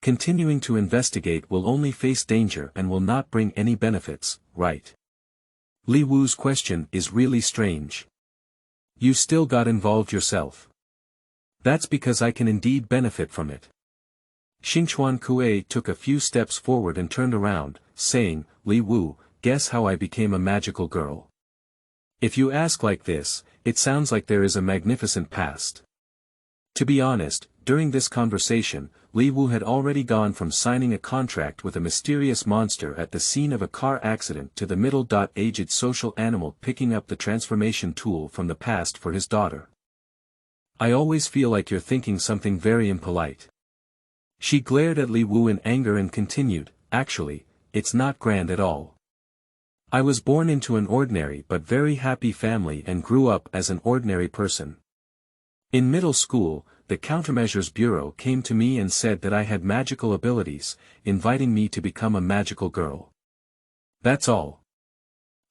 Continuing to investigate will only face danger and will not bring any benefits, right? Li Wu's question is really strange. You still got involved yourself. That's because I can indeed benefit from it. Xingchuan Kuei took a few steps forward and turned around, saying, Li Wu, guess how I became a magical girl? If you ask like this, it sounds like there is a magnificent past. To be honest, during this conversation, Li Wu had already gone from signing a contract with a mysterious monster at the scene of a car accident to the middle-aged social animal picking up the transformation tool from the past for his daughter. I always feel like you're thinking something very impolite. She glared at Li Wu in anger and continued, actually, it's not grand at all. I was born into an ordinary but very happy family and grew up as an ordinary person. In middle school, the Countermeasures Bureau came to me and said that I had magical abilities, inviting me to become a magical girl. That's all.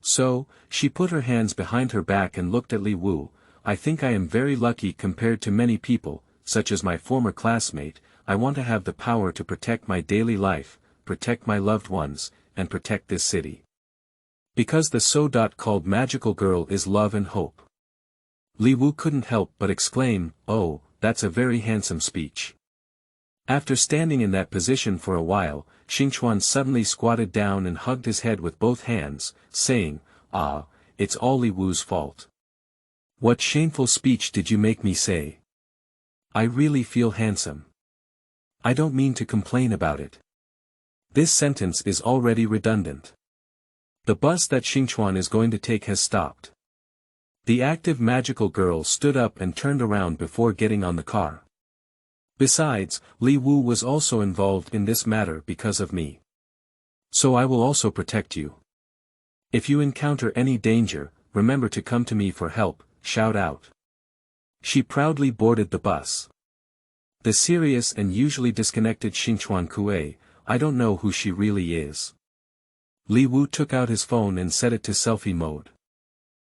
So, she put her hands behind her back and looked at Li Wu. I think I am very lucky compared to many people, such as my former classmate. I want to have the power to protect my daily life, protect my loved ones, and protect this city. Because the so-called magical girl is love and hope. Li Wu couldn't help but exclaim, oh, that's a very handsome speech. After standing in that position for a while, Xingchuan suddenly squatted down and hugged his head with both hands, saying, ah, it's all Li Wu's fault. What shameful speech did you make me say? I really feel handsome. I don't mean to complain about it. This sentence is already redundant. The bus that Xingchuan is going to take has stopped. The active magical girl stood up and turned around before getting on the car. Besides, Li Wu was also involved in this matter because of me. So I will also protect you. If you encounter any danger, remember to come to me for help, shout out. She proudly boarded the bus. The serious and usually disconnected Xingchuan Kuei, I don't know who she really is. Li Wu took out his phone and set it to selfie mode.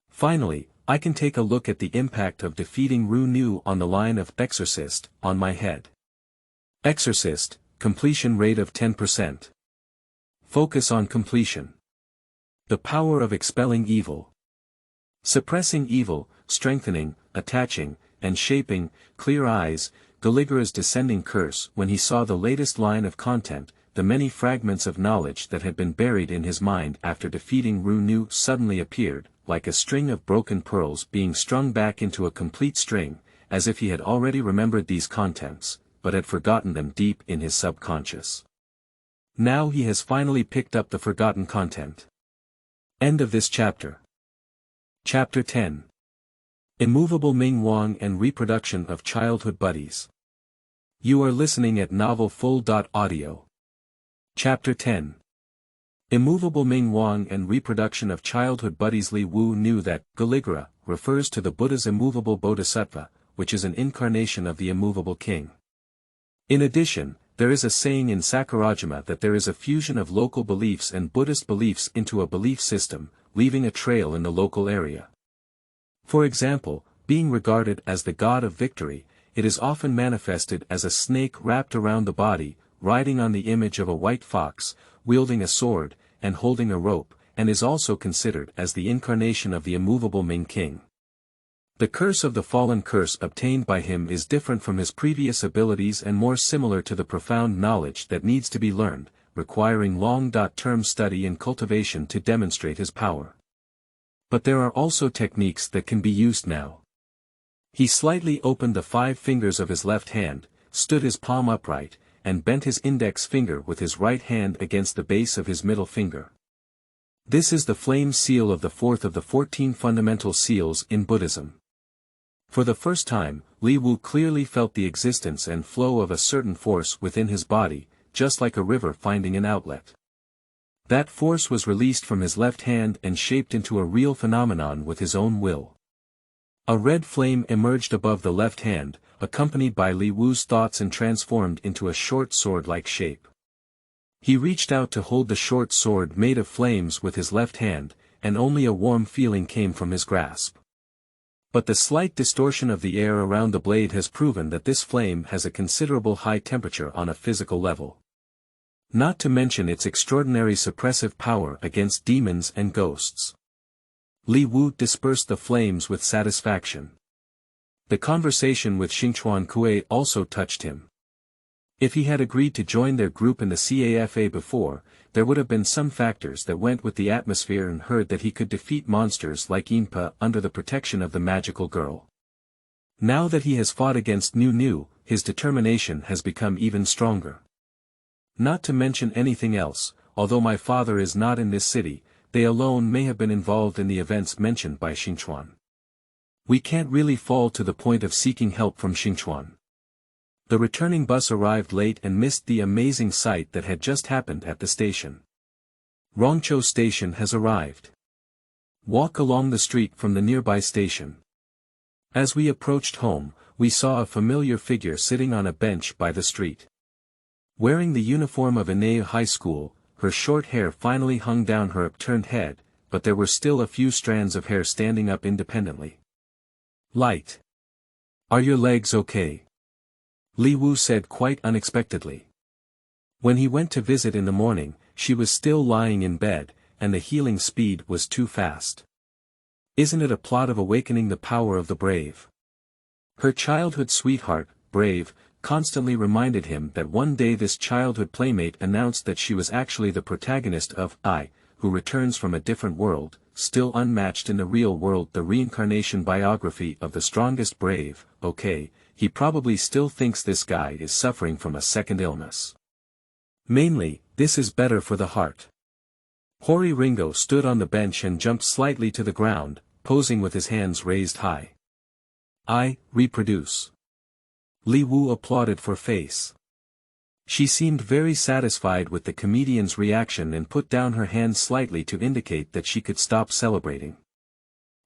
Finally, I can take a look at the impact of defeating Ru Nu on the line of Exorcist, on my head. Exorcist, completion rate of 10%. Focus on completion. The power of expelling evil. Suppressing evil, strengthening, attaching, and shaping, clear eyes, Galigara's descending curse. When he saw the latest line of content, the many fragments of knowledge that had been buried in his mind after defeating Ru Nu suddenly appeared, like a string of broken pearls being strung back into a complete string, as if he had already remembered these contents, but had forgotten them deep in his subconscious. Now he has finally picked up the forgotten content. End of this chapter. Chapter 10. Immovable Ming Wang and Reproduction of Childhood Buddies. You are listening at novelfull.audio. Chapter 10. Immovable Ming Wang and Reproduction of Childhood Buddies. Li Wu knew that Galigara refers to the Buddha's immovable bodhisattva, which is an incarnation of the immovable king. In addition, there is a saying in Sakurajima that there is a fusion of local beliefs and Buddhist beliefs into a belief system, leaving a trail in the local area. For example, being regarded as the god of victory, it is often manifested as a snake wrapped around the body, riding on the image of a white fox, wielding a sword, and holding a rope, and is also considered as the incarnation of the immovable Ming king. The curse of the fallen curse obtained by him is different from his previous abilities and more similar to the profound knowledge that needs to be learned, requiring long-term study and cultivation to demonstrate his power. But there are also techniques that can be used now. He slightly opened the 5 fingers of his left hand, stood his palm upright, and bent his index finger with his right hand against the base of his middle finger. This is the flame seal of the 4th of the 14 fundamental seals in Buddhism. For the first time, Li Wu clearly felt the existence and flow of a certain force within his body, just like a river finding an outlet. That force was released from his left hand and shaped into a real phenomenon with his own will. A red flame emerged above the left hand, accompanied by Li Wu's thoughts, and transformed into a short sword-like shape. He reached out to hold the short sword made of flames with his left hand, and only a warm feeling came from his grasp. But the slight distortion of the air around the blade has proven that this flame has a considerable high temperature on a physical level. Not to mention its extraordinary suppressive power against demons and ghosts. Li Wu dispersed the flames with satisfaction. The conversation with Xingchuan Kuei also touched him. If he had agreed to join their group in the CAFA before, there would have been some factors that went with the atmosphere and heard that he could defeat monsters like Yinpa under the protection of the magical girl. Now that he has fought against Nu, his determination has become even stronger. Not to mention anything else, although my father is not in this city, they alone may have been involved in the events mentioned by Xingchuan. We can't really fall to the point of seeking help from Xingchuan. The returning bus arrived late and missed the amazing sight that had just happened at the station. Rongqiu Station has arrived. Walk along the street from the nearby station. As we approached home, we saw a familiar figure sitting on a bench by the street. Wearing the uniform of Inei High School, her short hair finally hung down her upturned head, but there were still a few strands of hair standing up independently. Light. Are your legs okay? Li Wu said quite unexpectedly. When he went to visit in the morning, she was still lying in bed, and the healing speed was too fast. Isn't it a plot of awakening the power of the brave? Her childhood sweetheart, Brave, constantly reminded him that one day this childhood playmate announced that she was actually the protagonist of I, who returns from a different world, still unmatched in the real world, the reincarnation biography of the strongest brave. Okay, he probably still thinks this guy is suffering from a second illness. Mainly, this is better for the heart. Hori Ringo stood on the bench and jumped slightly to the ground, posing with his hands raised high. I, reproduce. Li Wu applauded for face. She seemed very satisfied with the comedian's reaction and put down her hand slightly to indicate that she could stop celebrating.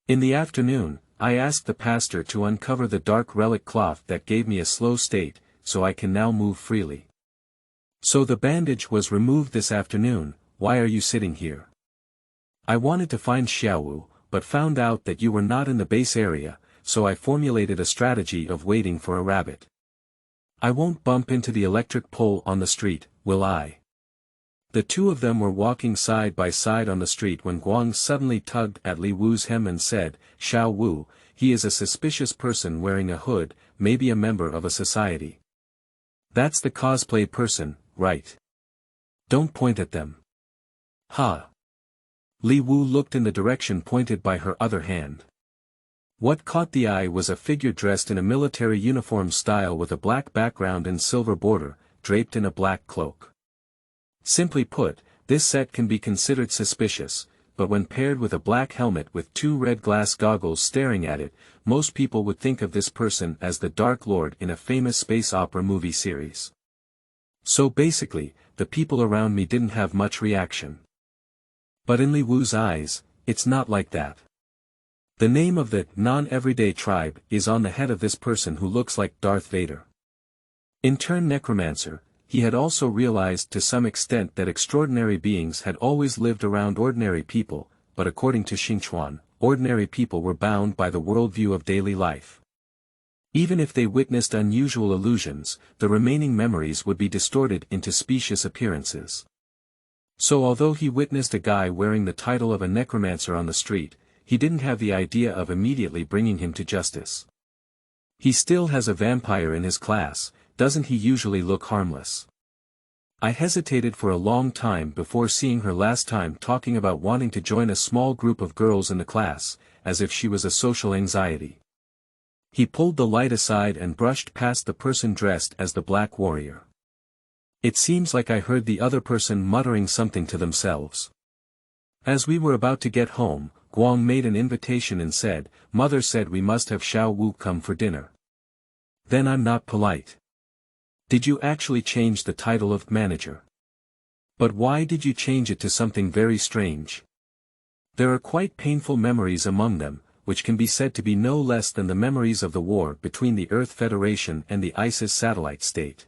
In the afternoon, I asked the pastor to uncover the dark relic cloth that gave me a slow state, so I can now move freely. So the bandage was removed this afternoon. Why are you sitting here? I wanted to find Xiaowu, but found out that you were not in the base area, so I formulated a strategy of waiting for a rabbit. I won't bump into the electric pole on the street, will I? The two of them were walking side by side on the street when Guang suddenly tugged at Li Wu's hem and said, Xiao Wu, he is a suspicious person wearing a hood, maybe a member of a society. That's the cosplay person, right? Don't point at them. Ha! Li Wu looked in the direction pointed by her other hand. What caught the eye was a figure dressed in a military uniform style with a black background and silver border, draped in a black cloak. Simply put, this set can be considered suspicious, but when paired with a black helmet with two red glass goggles staring at it, most people would think of this person as the Dark Lord in a famous space opera movie series. So basically, the people around me didn't have much reaction. But in Li Wu's eyes, it's not like that. The name of the non-everyday tribe is on the head of this person who looks like Darth Vader. In turn necromancer, he had also realized to some extent that extraordinary beings had always lived around ordinary people, but according to Xingchuan, ordinary people were bound by the worldview of daily life. Even if they witnessed unusual illusions, the remaining memories would be distorted into specious appearances. So although he witnessed a guy wearing the title of a necromancer on the street, he didn't have the idea of immediately bringing him to justice. He still has a vampire in his class, doesn't he usually look harmless? I hesitated for a long time before seeing her last time talking about wanting to join a small group of girls in the class, as if she was a social anxiety. He pulled the light aside and brushed past the person dressed as the Black Warrior. It seems like I heard the other person muttering something to themselves. As we were about to get home, Guang made an invitation and said, Mother said we must have Xiao Wu come for dinner. Then I'm not polite. Did you actually change the title of manager? But why did you change it to something very strange? There are quite painful memories among them, which can be said to be no less than the memories of the war between the Earth Federation and the ISIS satellite state.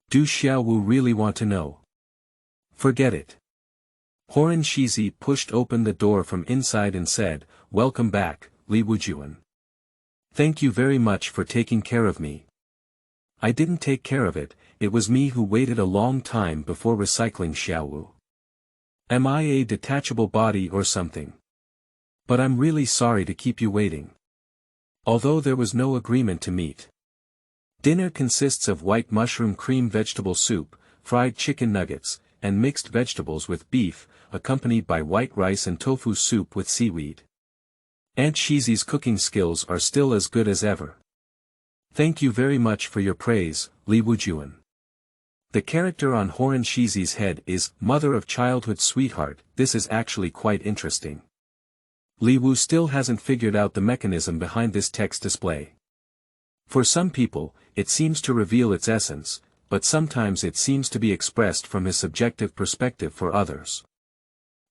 Do Xiao Wu really want to know? Forget it. Horan Shizi pushed open the door from inside and said, "Welcome back, Li Wujuan. Thank you very much for taking care of me." "I didn't take care of it, it was me who waited a long time before recycling Xiaowu. Am I a detachable body or something? But I'm really sorry to keep you waiting." Although there was no agreement to meet. Dinner consists of white mushroom cream vegetable soup, fried chicken nuggets, and mixed vegetables with beef, accompanied by white rice and tofu soup with seaweed. Aunt Shizi's cooking skills are still as good as ever. "Thank you very much for your praise, Li Wujuan." The character on Horan Shizi's head is mother of childhood sweetheart. This is actually quite interesting. Li Wu still hasn't figured out the mechanism behind this text display. For some people, it seems to reveal its essence, but sometimes it seems to be expressed from his subjective perspective for others.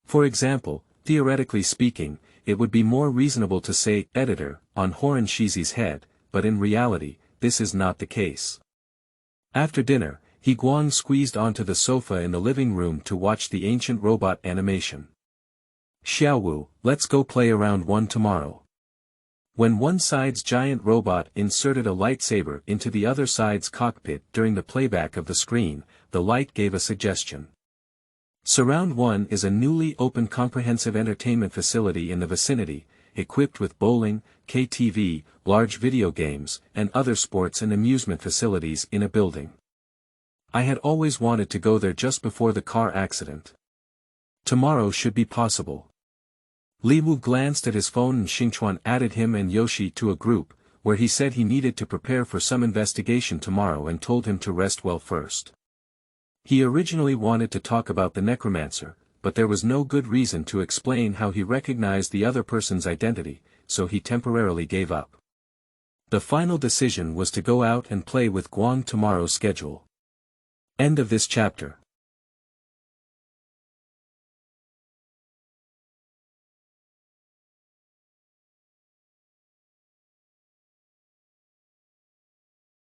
For example, theoretically speaking, it would be more reasonable to say editor on Horan Shizi's head, but in reality, this is not the case. After dinner, Guang squeezed onto the sofa in the living room to watch the ancient robot animation. "Xiaowu, let's go play around one tomorrow." When one side's giant robot inserted a lightsaber into the other side's cockpit during the playback of the screen, the light gave a suggestion. Surround 1 is a newly opened comprehensive entertainment facility in the vicinity, equipped with bowling, KTV, large video games, and other sports and amusement facilities in a building. I had always wanted to go there just before the car accident. Tomorrow should be possible. Li Wu glanced at his phone and Xingchuan added him and Yoshi to a group, where he said he needed to prepare for some investigation tomorrow and told him to rest well first. He originally wanted to talk about the necromancer, but there was no good reason to explain how he recognized the other person's identity, so he temporarily gave up. The final decision was to go out and play with Guang tomorrow's schedule. End of this chapter.